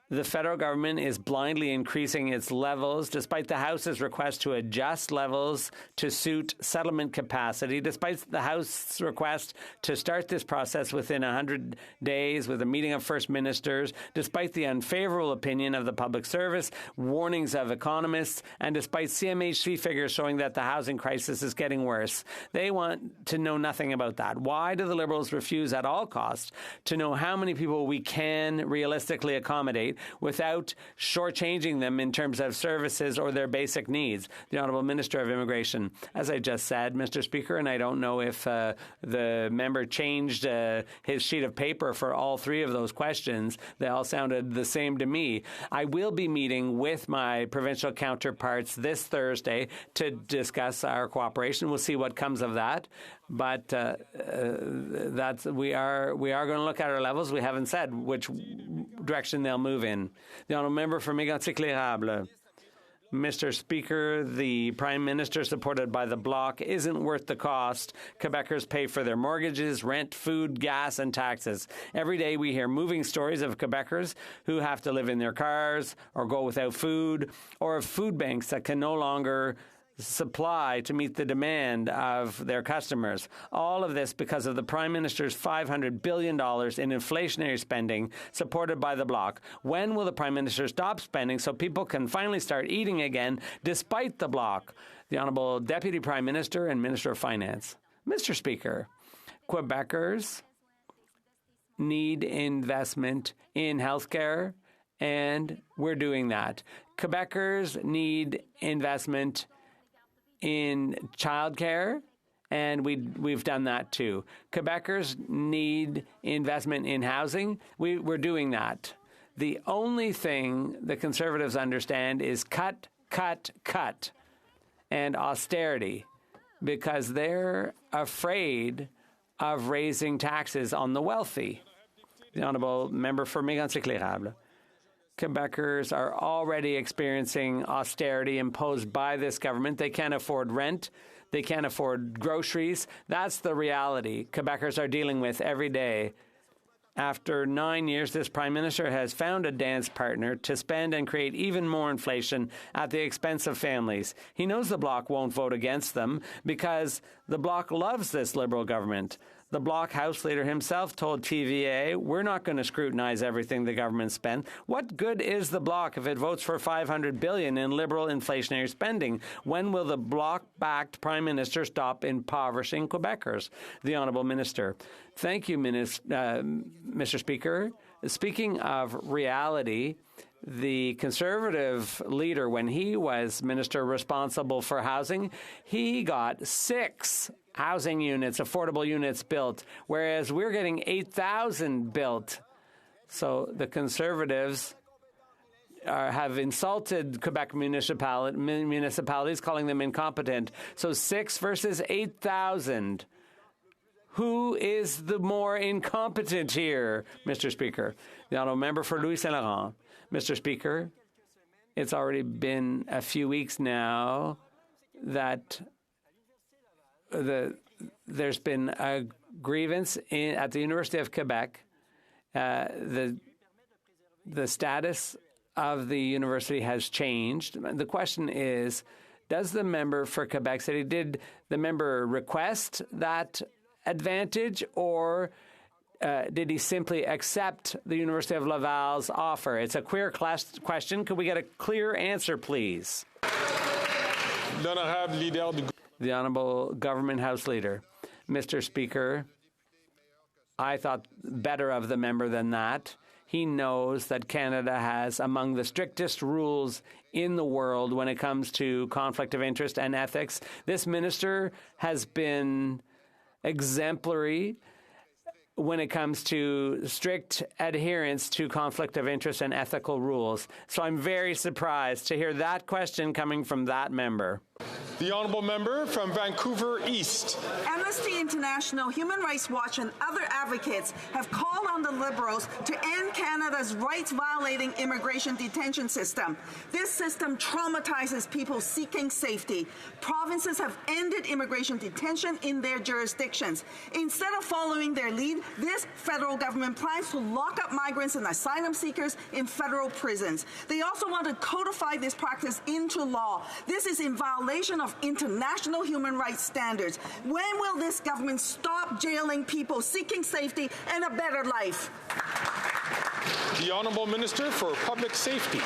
The federal government is blindly increasing its levels despite the House's request to adjust levels to suit settlement capacity, despite the House's request to start this process within 100 days with a meeting of First Ministers, despite the unfavorable opinion of the Public Service, warnings of economists, and despite CMHC figures showing that the housing crisis is getting worse. They want to know nothing about that. Why do the Liberals refuse at all costs to know how many people we can realistically accommodate without shortchanging them in terms of services or their basic needs? The Honourable Minister of Immigration. As I just said, Mr. Speaker, and I don't know if the member changed his sheet of paper for all three of those questions. They all sounded the same to me. I will be meeting with my provincial counterparts this Thursday to discuss our cooperation. We'll see what comes of that. But we are going to look at our levels. We haven't said which direction they'll move in. The Honourable Member for Mégantic-L'Érable. Mr. Speaker, the Prime Minister, supported by the Bloc, isn't worth the cost Quebecers pay for their mortgages, rent, food, gas, and taxes. Every day we hear moving stories of Quebecers who have to live in their cars or go without food, or of food banks that can no longer supply to meet the demand of their customers. All of this because of the Prime Minister's $500 billion in inflationary spending supported by the Bloc. When will the Prime Minister stop spending so people can finally start eating again despite the Bloc? The Honourable Deputy Prime Minister and Minister of Finance. Mr. Speaker, Quebecers need investment in healthcare, and we're doing that. Quebecers need investment in childcare, and we've done that too. Quebecers need investment in housing. We're doing that. The only thing the Conservatives understand is cut, cut, cut, and austerity, because they're afraid of raising taxes on the wealthy. The Honourable Member for Mégantic-L'Érable. Quebecers are already experiencing austerity imposed by this government. They can't afford rent. They can't afford groceries. That's the reality Quebecers are dealing with every day. After 9 years, this Prime Minister has found a dance partner to spend and create even more inflation at the expense of families. He knows the Bloc won't vote against them because the Bloc loves this Liberal government. The Bloc House Leader himself told TVA, we're not going to scrutinize everything the government spent. What good is the Bloc if it votes for $500 billion in Liberal inflationary spending? When will the Bloc-backed Prime Minister stop impoverishing Quebecers? The Honourable Minister. Thank you, Mr. Speaker. Speaking of reality, the Conservative leader, when he was minister responsible for housing, he got 6 housing units, affordable units built, whereas we're getting 8,000 built. So the Conservatives have insulted Quebec municipalities, calling them incompetent. So 6 versus 8,000. Who is the more incompetent here, Mr. Speaker? The Honourable Member for Louis Saint Laurent. Mr. Speaker, it's already been a few weeks now that there's been a grievance at the University of Quebec. The status of the university has changed. The question is, does the member for Quebec City, did the member request that advantage, or did he simply accept the University of Laval's offer? It's a queer question. Could we get a clear answer, please? The Honourable Government House Leader. Mr. Speaker, I thought better of the member than that. He knows that Canada has among the strictest rules in the world when it comes to conflict of interest and ethics. This minister has been exemplary when it comes to strict adherence to conflict of interest and ethical rules. So I'm very surprised to hear that question coming from that member. The honourable member from Vancouver East. Amnesty International, Human Rights Watch and other advocates have called on the Liberals to end Canada's rights-violating immigration detention system. This system traumatizes people seeking safety. Provinces have ended immigration detention in their jurisdictions. Instead of following their lead, this federal government plans to lock up migrants and asylum seekers in federal prisons. They also want to codify this practice into law. This is in violation of international human rights standards. When will this government stop jailing people seeking safety and a better life? The Honourable Minister for Public Safety.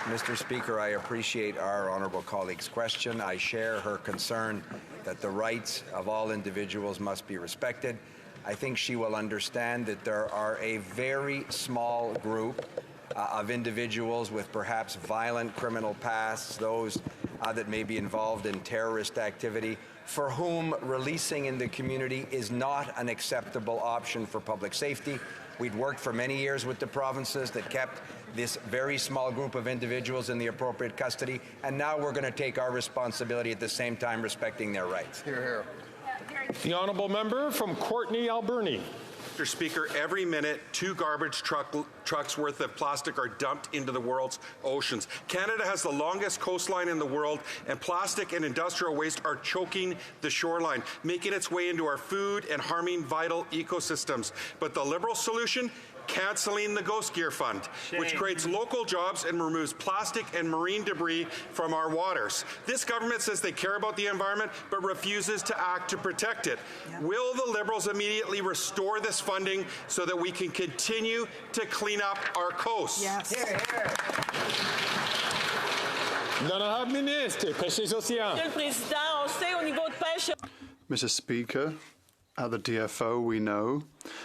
Mr. Speaker, I appreciate our honourable colleague's question. I share her concern that the rights of all individuals must be respected. I think she will understand that there are a very small group of individuals with perhaps violent criminal pasts, those that may be involved in terrorist activity, for whom releasing in the community is not an acceptable option for public safety. We'd worked for many years with the provinces that kept this very small group of individuals in the appropriate custody, and now we're going to take our responsibility at the same time respecting their rights. Hear, hear. The honourable member from Courtenay, Alberni. Mr. Speaker, every minute, 2 garbage trucks worth of plastic are dumped into the world's oceans. Canada has the longest coastline in the world, and plastic and industrial waste are choking the shoreline, making its way into our food and harming vital ecosystems. But the Liberal solution? Cancelling the Ghost Gear Fund, which creates local jobs and removes plastic and marine debris from our waters. This government says they care about the environment, but refuses to act to protect it. Yep. Will the Liberals immediately restore this funding so that we can continue to clean up our coasts? Yes. L'honorable ministre, pêches océans. Mr. Speaker, at the DFO, we know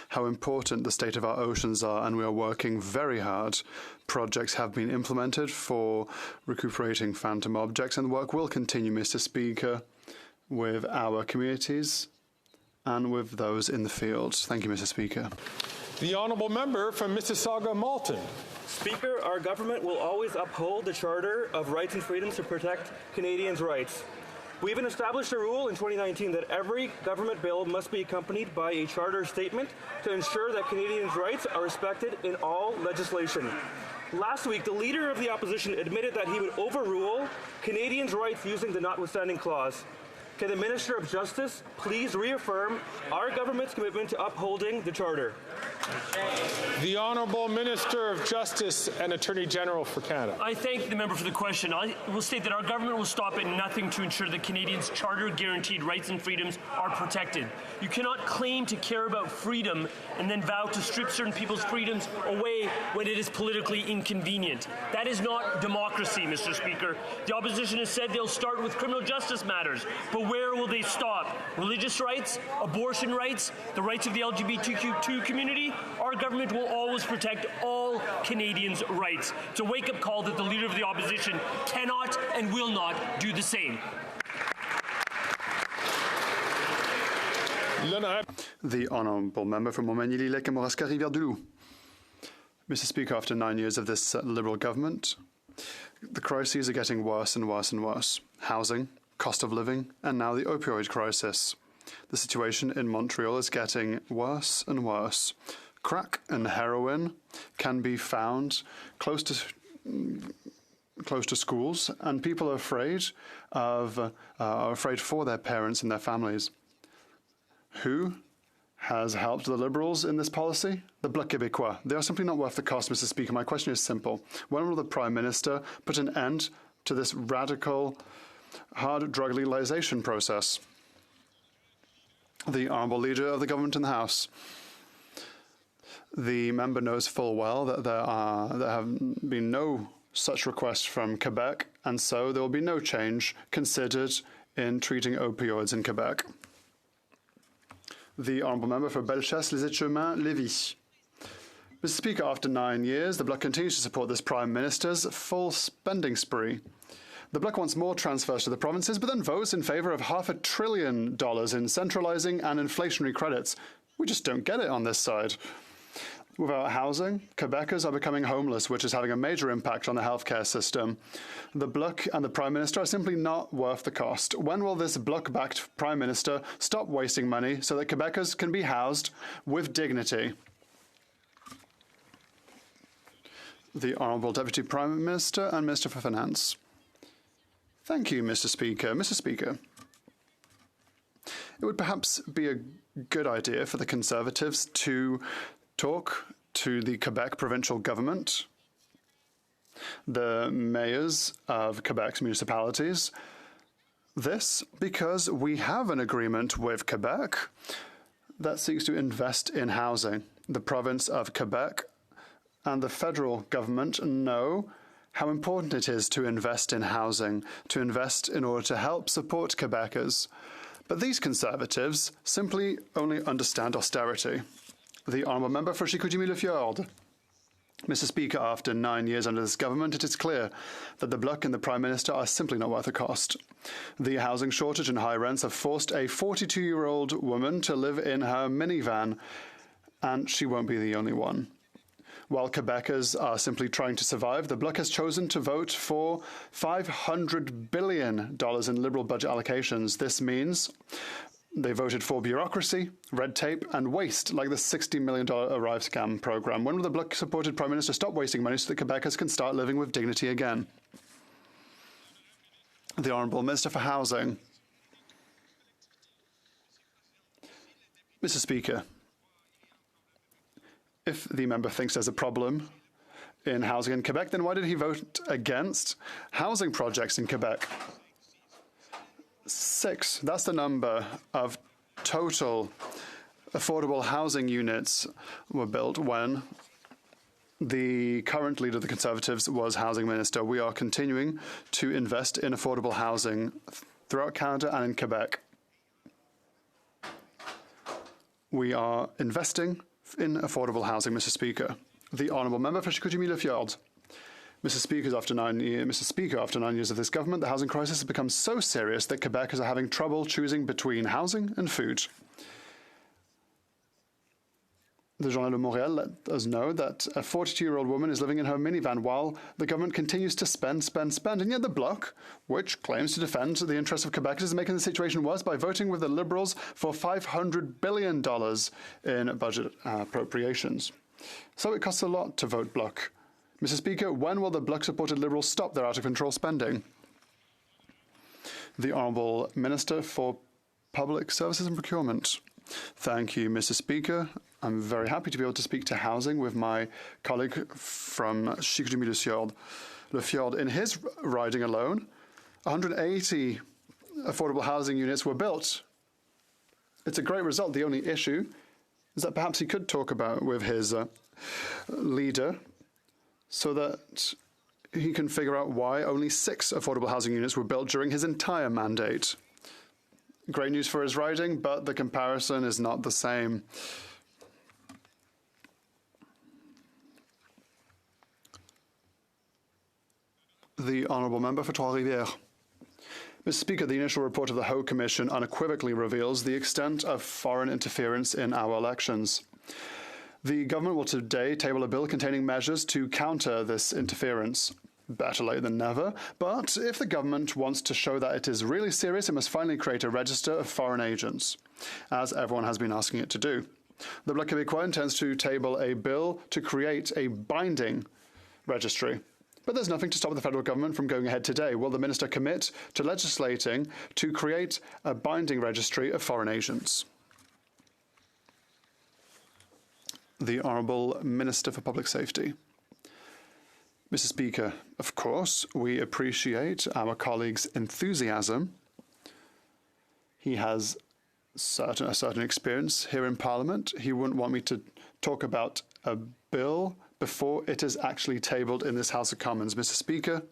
how important the state of our oceans are, and we are working very hard. Projects have been implemented for recuperating phantom objects, and the work will continue, Mr. Speaker, with our communities and with those in the fields. Thank you, Mr. Speaker. The honourable member from Mississauga, Malton. Speaker, our government will always uphold the Charter of Rights and Freedoms to protect Canadians' rights. We even established a rule in 2019 that every government bill must be accompanied by a charter statement to ensure that Canadians' rights are respected in all legislation. Last week, the Leader of the Opposition admitted that he would overrule Canadians' rights using the notwithstanding clause. Can the Minister of Justice please reaffirm our government's commitment to upholding the Charter? The Honourable Minister of Justice and Attorney General for Canada. I thank the member for the question. I will state that our government will stop at nothing to ensure that Canadians' charter-guaranteed rights and freedoms are protected. You cannot claim to care about freedom and then vow to strip certain people's freedoms away when it is politically inconvenient. That is not democracy, Mr. Speaker. The opposition has said they'll start with criminal justice matters, but where will they stop? Religious rights, abortion rights, the rights of the LGBTQ2 community? Our government will always protect all Canadians' rights. It's a wake-up call that the Leader of the Opposition cannot and will not do the same. The honourable member from Montmagny-Lake and Morasca-Rivière-du-Loup. Mr. Speaker, after 9 years of this Liberal government, the crises are getting worse and worse and worse. Housing, cost of living, and now the opioid crisis. The situation in Montreal is getting worse and worse. Crack and heroin can be found close to schools, and people are afraid for their parents and their families. Who has helped the Liberals in this policy? The Bloc Québécois. They are simply not worth the cost, Mr. Speaker. My question is simple. When will the Prime Minister put an end to this radical, hard drug legalization process? The Honourable Leader of the Government in the House. The member knows full well that there have been no such request from Quebec, and so there will be no change considered in treating opioids in Quebec. The Honourable Member for Bellechasse-les-Etchemins, Lévis. Mr. Speaker, after 9 years, the Bloc continues to support this Prime Minister's full spending spree. The Bloc wants more transfers to the provinces, but then votes in favour of $500 billion in centralising and inflationary credits. We just don't get it on this side. Without housing, Quebecers are becoming homeless, which is having a major impact on the healthcare system. The Bloc and the Prime Minister are simply not worth the cost. When will this Bloc-backed Prime Minister stop wasting money so that Quebecers can be housed with dignity? The Honourable Deputy Prime Minister and Minister for Finance. Thank you, Mr. Speaker. Mr. Speaker, it would perhaps be a good idea for the Conservatives to talk to the Quebec provincial government, the mayors of Quebec's municipalities. This because we have an agreement with Quebec that seeks to invest in housing. The province of Quebec and the federal government know how important it is to invest in housing, to invest in order to help support Quebecers. But these Conservatives simply only understand austerity. The Honourable Member for Chicoutimi-Le-Fjord. Mr. Speaker, after 9 years under this government, it is clear that the Bloc and the Prime Minister are simply not worth the cost. The housing shortage and high rents have forced a 42-year-old woman to live in her minivan, and she won't be the only one. While Quebecers are simply trying to survive, the Bloc has chosen to vote for $500 billion in Liberal budget allocations. This means they voted for bureaucracy, red tape, and waste, like the $60 million Arrive Scam program. When will the Bloc-supported Prime Minister stop wasting money so that Quebecers can start living with dignity again? The Honourable Minister for Housing. Mr. Speaker, if the member thinks there's a problem in housing in Quebec, then why did he vote against housing projects in Quebec? 6, that's the number of total affordable housing units were built when the current leader of the Conservatives was Housing Minister. We are continuing to invest in affordable housing throughout Canada and in Quebec. We are investing in affordable housing, Mr. Speaker. The Honourable Member for Chicoutimi-Le-Fjord. Mr. Speaker, after 9 years of this government, the housing crisis has become so serious that Quebecers are having trouble choosing between housing and food. The Journal de Montréal let us know that a 42-year-old woman is living in her minivan while the government continues to spend. And yet the Bloc, which claims to defend the interests of Quebecers, is making the situation worse by voting with the Liberals for $500 billion in budget appropriations. So it costs a lot to vote Bloc. Mr. Speaker, when will the Bloc-supported Liberals stop their out-of-control spending? The Honourable Minister for Public Services and Procurement. Thank you, Mr. Speaker. I'm very happy to be able to speak to housing with my colleague from Chicoutimi-Le-Fjord. In his riding alone, 180 affordable housing units were built. It's a great result. The only issue is that perhaps he could talk about with his leader so that he can figure out why only 6 affordable housing units were built during his entire mandate. Great news for his riding, but the comparison is not the same. The Honourable Member for Trois-Rivières. Mr. Speaker, the initial report of the HoC Commission unequivocally reveals the extent of foreign interference in our elections. The government will today table a bill containing measures to counter this interference. Better late than never, but if the government wants to show that it is really serious, it must finally create a register of foreign agents, as everyone has been asking it to do. The Bloc Québécois intends to table a bill to create a binding registry. But there's nothing to stop the federal government from going ahead today. Will the minister commit to legislating to create a binding registry of foreign agents? The Honourable Minister for Public Safety. Mr. Speaker, of course, we appreciate our colleague's enthusiasm. He has a certain experience here in Parliament. He wouldn't want me to talk about a bill before it is actually tabled in this House of Commons. Mr. Speaker,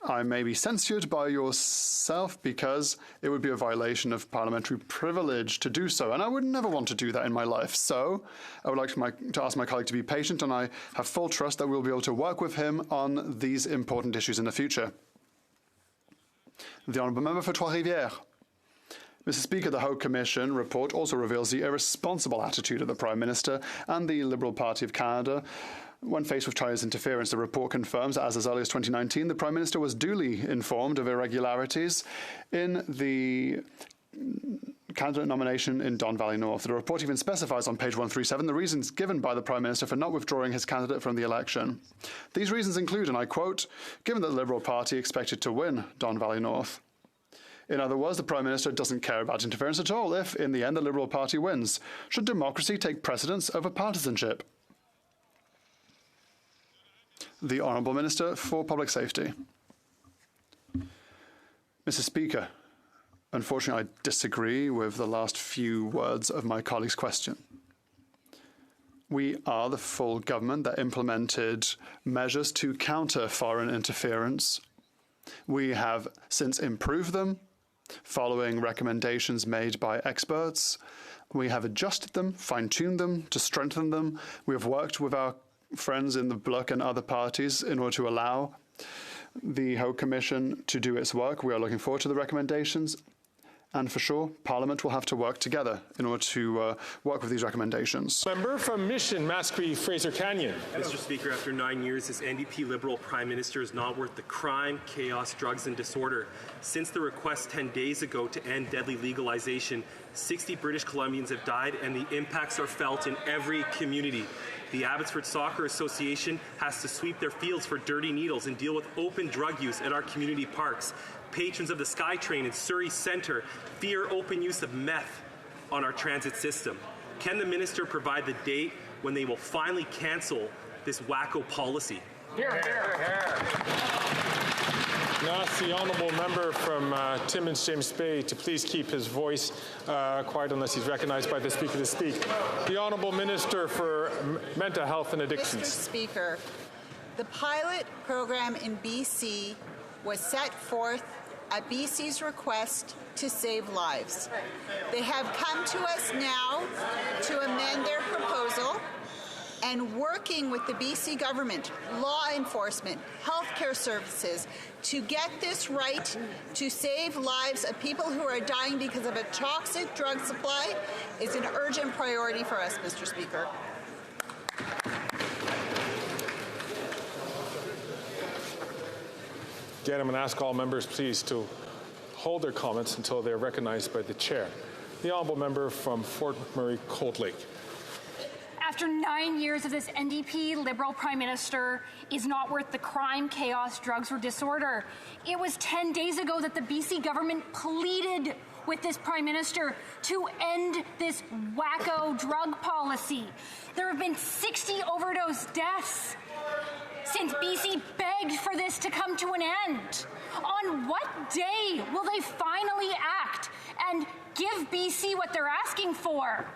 I may be censured by yourself because it would be a violation of parliamentary privilege to do so, and I would never want to do that in my life. So I would like to ask my colleague to be patient, and I have full trust that we'll be able to work with him on these important issues in the future. The Honourable Member for Trois-Rivières. Mr. Speaker, the HoC Commission report also reveals the irresponsible attitude of the Prime Minister and the Liberal Party of Canada when faced with China's interference. The report confirms that as early as 2019, the Prime Minister was duly informed of irregularities in the candidate nomination in Don Valley North. The report even specifies on page 137 the reasons given by the Prime Minister for not withdrawing his candidate from the election. These reasons include, and I quote, given that the Liberal Party expected to win Don Valley North. In other words, the Prime Minister doesn't care about interference at all if, in the end, the Liberal Party wins. Should democracy take precedence over partisanship? The Honourable Minister for Public Safety. Mr. Speaker, unfortunately, I disagree with the last few words of my colleague's question. We are the full government that implemented measures to counter foreign interference. We have since improved them, following recommendations made by experts. We have adjusted them, fine-tuned them, to strengthen them. We have worked with our friends in the Bloc and other parties in order to allow the HoC Commission to do its work. We are looking forward to the recommendations. And for sure, Parliament will have to work together in order to work with these recommendations. Member from Mission, Mascree, Fraser Canyon. Mr. Speaker, after 9 years, this NDP Liberal Prime Minister is not worth the crime, chaos, drugs, and disorder. Since the request 10 days ago to end deadly legalization, 60 British Columbians have died, and the impacts are felt in every community. The Abbotsford Soccer Association has to sweep their fields for dirty needles and deal with open drug use at our community parks. Patrons of the SkyTrain in Surrey Centre fear open use of meth on our transit system. Can the minister provide the date when they will finally cancel this wacko policy? Here, here, here. Now ask the Honourable Member from Timmins, James Bay, to please keep his voice quiet unless he's recognized by the Speaker to speak. The Honourable Minister for Mental Health and Addictions. Mr. Speaker, the pilot program in BC was set forth at BC's request to save lives. They have come to us now to amend their proposal, and working with the BC government, law enforcement, healthcare services to get this right to save lives of people who are dying because of a toxic drug supply is an urgent priority for us, Mr. Speaker. Again, I'm going to ask all members, please, to hold their comments until they're recognized by the chair. The Honourable Member from Fort McMurray-Cold Lake. After 9 years of this NDP Liberal Prime Minister is not worth the crime, chaos, drugs, or disorder. It was 10 days ago that the BC government pleaded with this Prime Minister to end this wacko drug policy. There have been 60 overdose deaths since BC begged for this to come to an end. On what day will they finally act and give BC what they're asking for?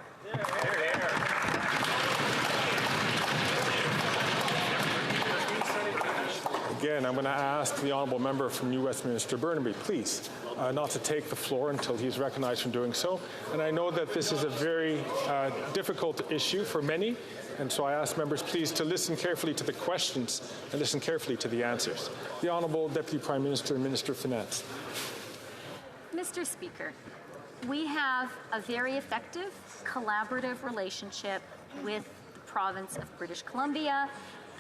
Again, I'm going to ask the Honourable Member from New Westminster Burnaby, please, not to take the floor until he's recognized from doing so. And I know that this is a very difficult issue for many, and so I ask members, please, to listen carefully to the questions and listen carefully to the answers. The Honourable Deputy Prime Minister and Minister of Finance. Mr. Speaker, we have a very effective collaborative relationship with the province of British Columbia,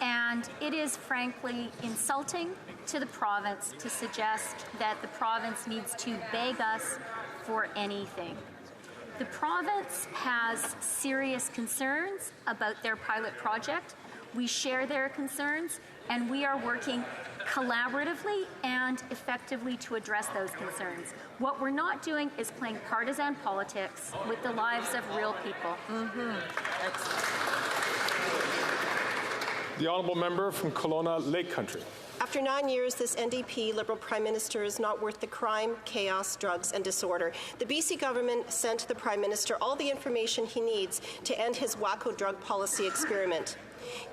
and it is frankly insulting to the province to suggest that the province needs to beg us for anything. The province has serious concerns about their pilot project. We share their concerns, and we are working collaboratively and effectively to address those concerns. What we're not doing is playing partisan politics with the lives of real people. The Honourable Member from Kelowna Lake Country. After 9 years, this NDP Liberal Prime Minister is not worth the crime, chaos, drugs and disorder. The BC government sent the Prime Minister all the information he needs to end his wacko drug policy experiment.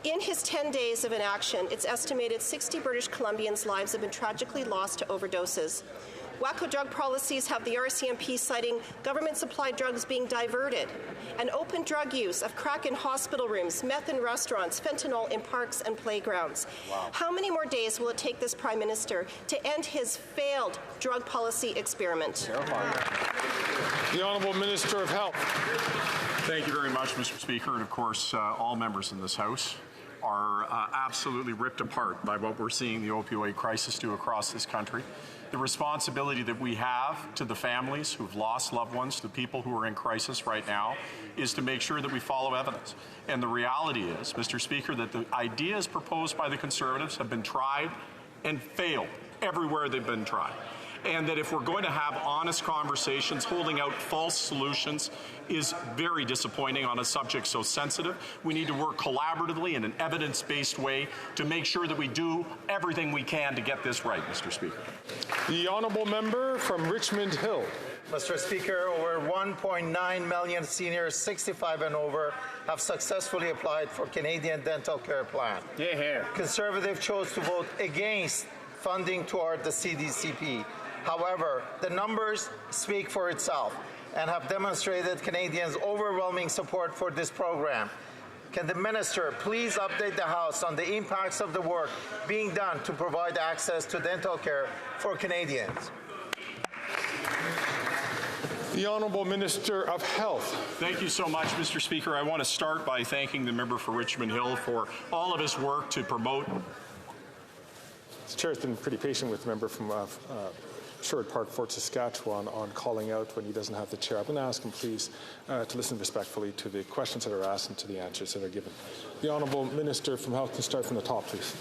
In his 10 days of inaction, it's estimated 60 British Columbians' lives have been tragically lost to overdoses. Wacko drug policies have the RCMP citing government-supplied drugs being diverted, and open drug use of crack in hospital rooms, meth in restaurants, fentanyl in parks and playgrounds. Wow. How many more days will it take this Prime Minister to end his failed drug policy experiment? The Honourable Minister of Health. Thank you very much, Mr. Speaker, and of course, all members in this House are absolutely ripped apart by what we're seeing the opioid crisis do across this country. The responsibility that we have to the families who've lost loved ones, to people who are in crisis right now, is to make sure that we follow evidence. And the reality is, Mr. Speaker, that the ideas proposed by the Conservatives have been tried and failed everywhere they've been tried. And that if we're going to have honest conversations, holding out false solutions is very disappointing on a subject so sensitive. We need to work collaboratively in an evidence-based way to make sure that we do everything we can to get this right, Mr. Speaker. The Honourable Member from Richmond Hill. Mr. Speaker, over 1.9 million seniors 65 and over have successfully applied for Canadian Dental Care Plan. Yeah. Conservative chose to vote against funding toward the CDCP. However, the numbers speak for itself and have demonstrated Canadians' overwhelming support for this program. Can the Minister please update the House on the impacts of the work being done to provide access to dental care for Canadians? The Honourable Minister of Health. Thank you so much, Mr. Speaker. I want to start by thanking the member for Richmond Hill for all of his work to promote. The Chair has been pretty patient with the member from Sherwood Park, Fort Saskatchewan, on calling out when he doesn't have the chair. I'm going to ask him, please, to listen respectfully to the questions that are asked and to the answers that are given. The Honourable Minister from Health can start from the top, please.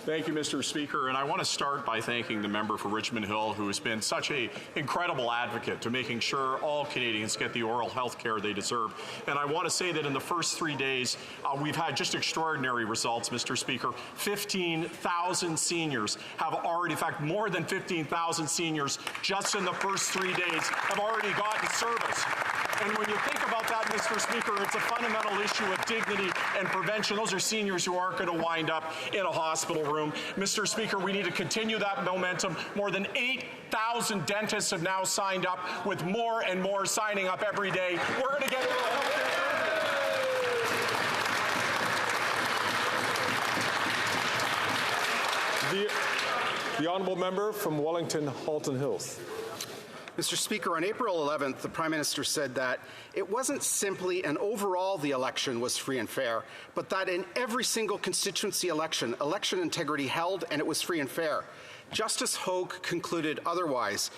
Thank you, Mr. Speaker, and I want to start by thanking the member for Richmond Hill, who has been such an incredible advocate to making sure all Canadians get the oral health care they deserve. And I want to say that in the first 3 days, we've had just extraordinary results, Mr. Speaker. 15,000 seniors have already, in fact, more than 15,000 seniors just in the first 3 days have already gotten service. And when you think about that, Mr. Speaker, it's a fundamental issue of dignity and prevention. Those are seniors who aren't going to wind up in a hospital room. Mr. Speaker, we need to continue that momentum. More than 8,000 dentists have now signed up, with more and more signing up every day. We're going to get the Honourable Member from Wellington, Halton Hills. Mr. Speaker, on April 11th, the Prime Minister said that it wasn't simply an overall the election was free and fair, but that in every single constituency election, election integrity held and it was free and fair. Justice HoC concluded otherwise.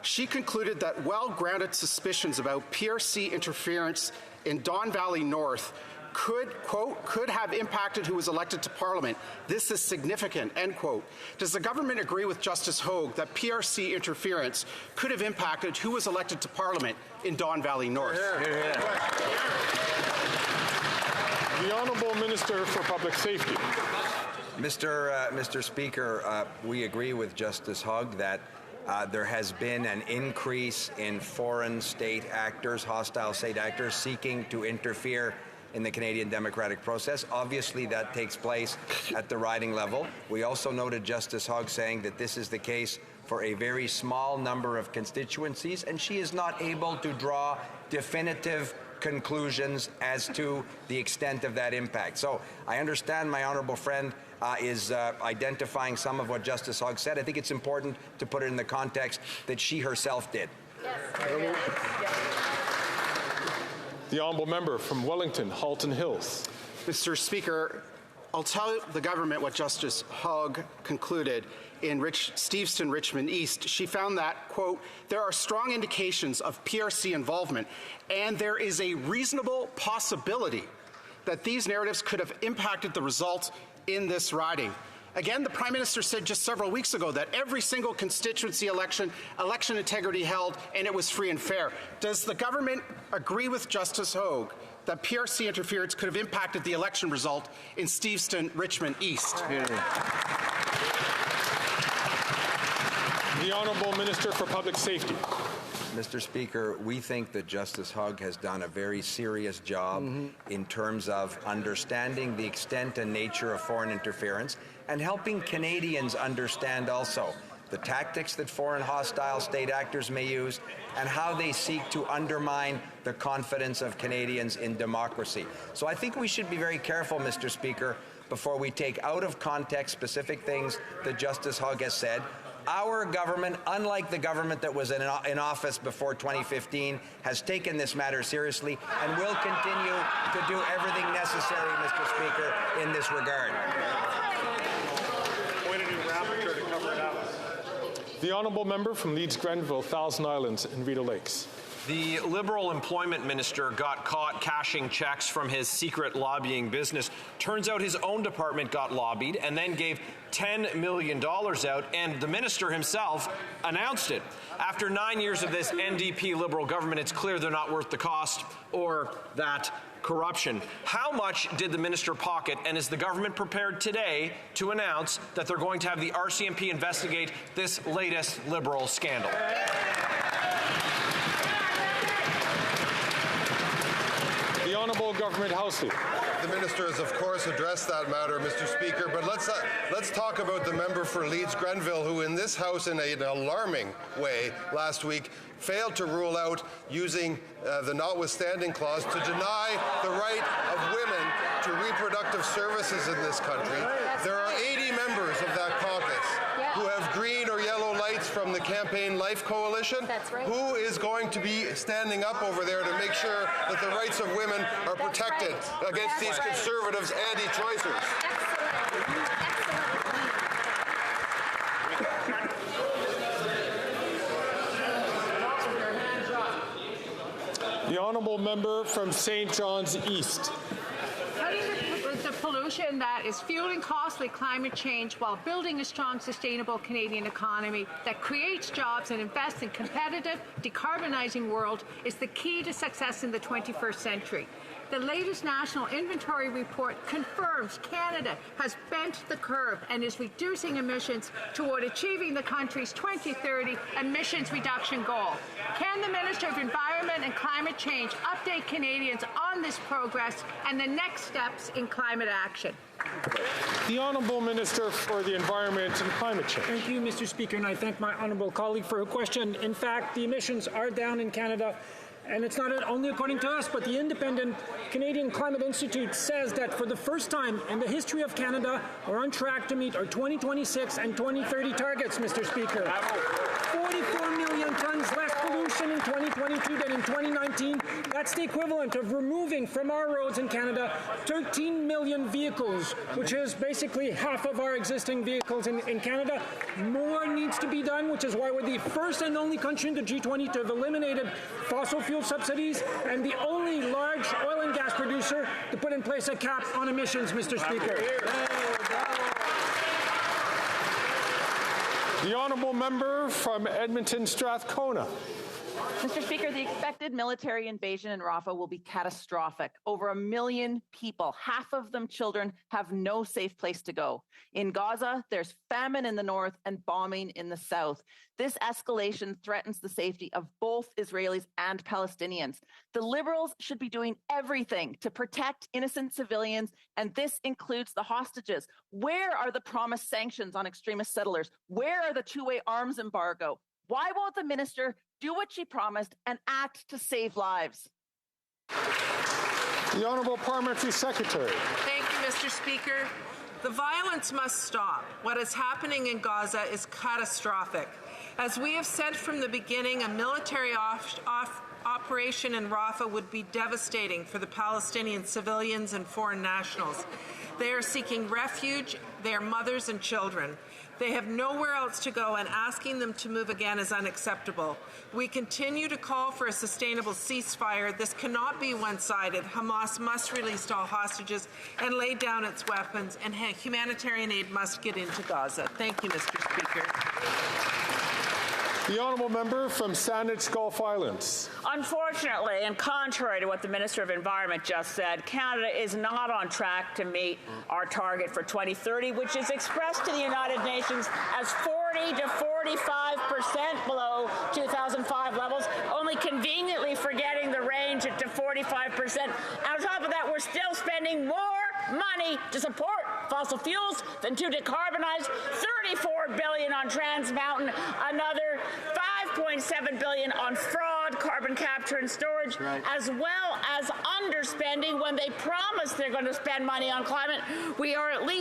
She concluded that well-grounded suspicions about PRC interference in Don Valley North could, quote, could have impacted who was elected to Parliament. This is significant, end quote. Does the government agree with Justice HoC that PRC interference could have impacted who was elected to Parliament in Don Valley North? The Honourable Minister for Public Safety. Mr. Speaker, we agree with Justice HoC that there has been an increase in foreign state actors, hostile state actors, seeking to interfere in the Canadian democratic process. Obviously, that takes place at the riding level. We also noted Justice HoC saying that this is the case for a very small number of constituencies, and she is not able to draw definitive conclusions as to the extent of that impact. So I understand my honourable friend is identifying some of what Justice HoC said. I think it's important to put it in the context that she herself did. Yes. The Honourable Member from Wellington, Halton Hills. Mr. Speaker, I'll tell the government what Justice HoC concluded in Steveston, Richmond East. She found that, quote, there are strong indications of PRC involvement, and there is a reasonable possibility that these narratives could have impacted the result in this riding. Again, the Prime Minister said just several weeks ago that every single constituency election integrity held, and it was free and fair. Does the government agree with Justice HoC that PRC interference could have impacted the election result in Steveston, Richmond East? The Honourable Minister for Public Safety. Mr. Speaker, we think that Justice Hogg has done a very serious job in terms of understanding the extent and nature of foreign interference and helping Canadians understand also the tactics that foreign hostile state actors may use and how they seek to undermine the confidence of Canadians in democracy. So I think we should be very careful, Mr. Speaker, before we take out of context specific things that Justice Hogg has said. Our government, unlike the government that was in office before 2015, has taken this matter seriously and will continue to do everything necessary, Mr. Speaker, in this regard. The Honourable Member from Leeds-Grenville, Thousand Islands and Rideau Lakes. The Liberal Employment Minister got caught cashing checks from his secret lobbying business. Turns out his own department got lobbied and then gave $10 million out, and the minister himself announced it. After 9 years of this NDP Liberal government, it's clear they're not worth the cost or that corruption. How much did the minister pocket, and is the government prepared today to announce that they're going to have the RCMP investigate this latest Liberal scandal? The Honourable Government House Leader. The minister has, of course, addressed that matter, Mr. Speaker, but let's talk about the member for Leeds-Grenville, who in this House, in an alarming way last week, failed to rule out using the notwithstanding clause to deny the right of women to reproductive services in this country. There are 80 members of that caucus who have green or yellow lights from the Campaign Life Coalition. That's right. Who is going to be standing up over there to make sure that the rights of women are protected against these conservatives anti-choicers? The Honourable Member from St. John's East. Cutting the pollution that is fueling costly climate change while building a strong, sustainable Canadian economy that creates jobs and invests in competitive, decarbonizing world is the key to success in the 21st century. The latest National Inventory Report confirms Canada has bent the curve and is reducing emissions toward achieving the country's 2030 emissions reduction goal. Can the Minister of Environment and Climate Change update Canadians on this progress and the next steps in climate action? The Honourable Minister for the Environment and Climate Change. Thank you, Mr. Speaker, and I thank my honourable colleague for her question. In fact, the emissions are down in Canada. And it's not only according to us, but the independent Canadian Climate Institute says that for the first time in the history of Canada, we're on track to meet our 2026 and 2030 targets, Mr. Speaker. 44 million tons less pollution in 2022 than in 2019. That's the equivalent of removing from our roads in Canada 13 million vehicles, which is basically half of our existing vehicles in Canada. More needs to be done, which is why we're the first and only country in the G20 to have eliminated fossil fuel subsidies and the only large oil and gas producer to put in place a cap on emissions, Mr. Speaker. The Honourable Member from Edmonton Strathcona. Mr. Speaker, the expected military invasion in Rafah will be catastrophic. Over 1 million people, half of them children, have no safe place to go. In Gaza, there's famine in the north and bombing in the south. This escalation threatens the safety of both Israelis and Palestinians. The Liberals should be doing everything to protect innocent civilians, and this includes the hostages. Where are the promised sanctions on extremist settlers? Where are the two-way arms embargo? Why won't the minister do what she promised and act to save lives? The Honourable Parliamentary Secretary. Thank you, Mr. Speaker. The violence must stop. What is happening in Gaza is catastrophic. As we have said from the beginning, a military operation in Rafah would be devastating for the Palestinian civilians and foreign nationals. They are seeking refuge. They are mothers and children. They have nowhere else to go, and asking them to move again is unacceptable. We continue to call for a sustainable ceasefire. This cannot be one-sided. Hamas must release all hostages and lay down its weapons, and humanitarian aid must get into Gaza. Thank you, Mr. Speaker. The honourable member from Saanich Gulf Islands. Unfortunately, and contrary to what the Minister of Environment just said, Canada is not on track to meet our target for 2030, which is expressed to the United Nations as 40 to 45% below 2005 levels, only conveniently forgetting the range to 45%. And on top of that, we're still spending more money to support fossil fuels than to decarbonize. $34 billion on Trans Mountain, another $5.7 billion on fraud, carbon capture and storage, as well as underspending when they promise they're going to spend money on climate. We are at least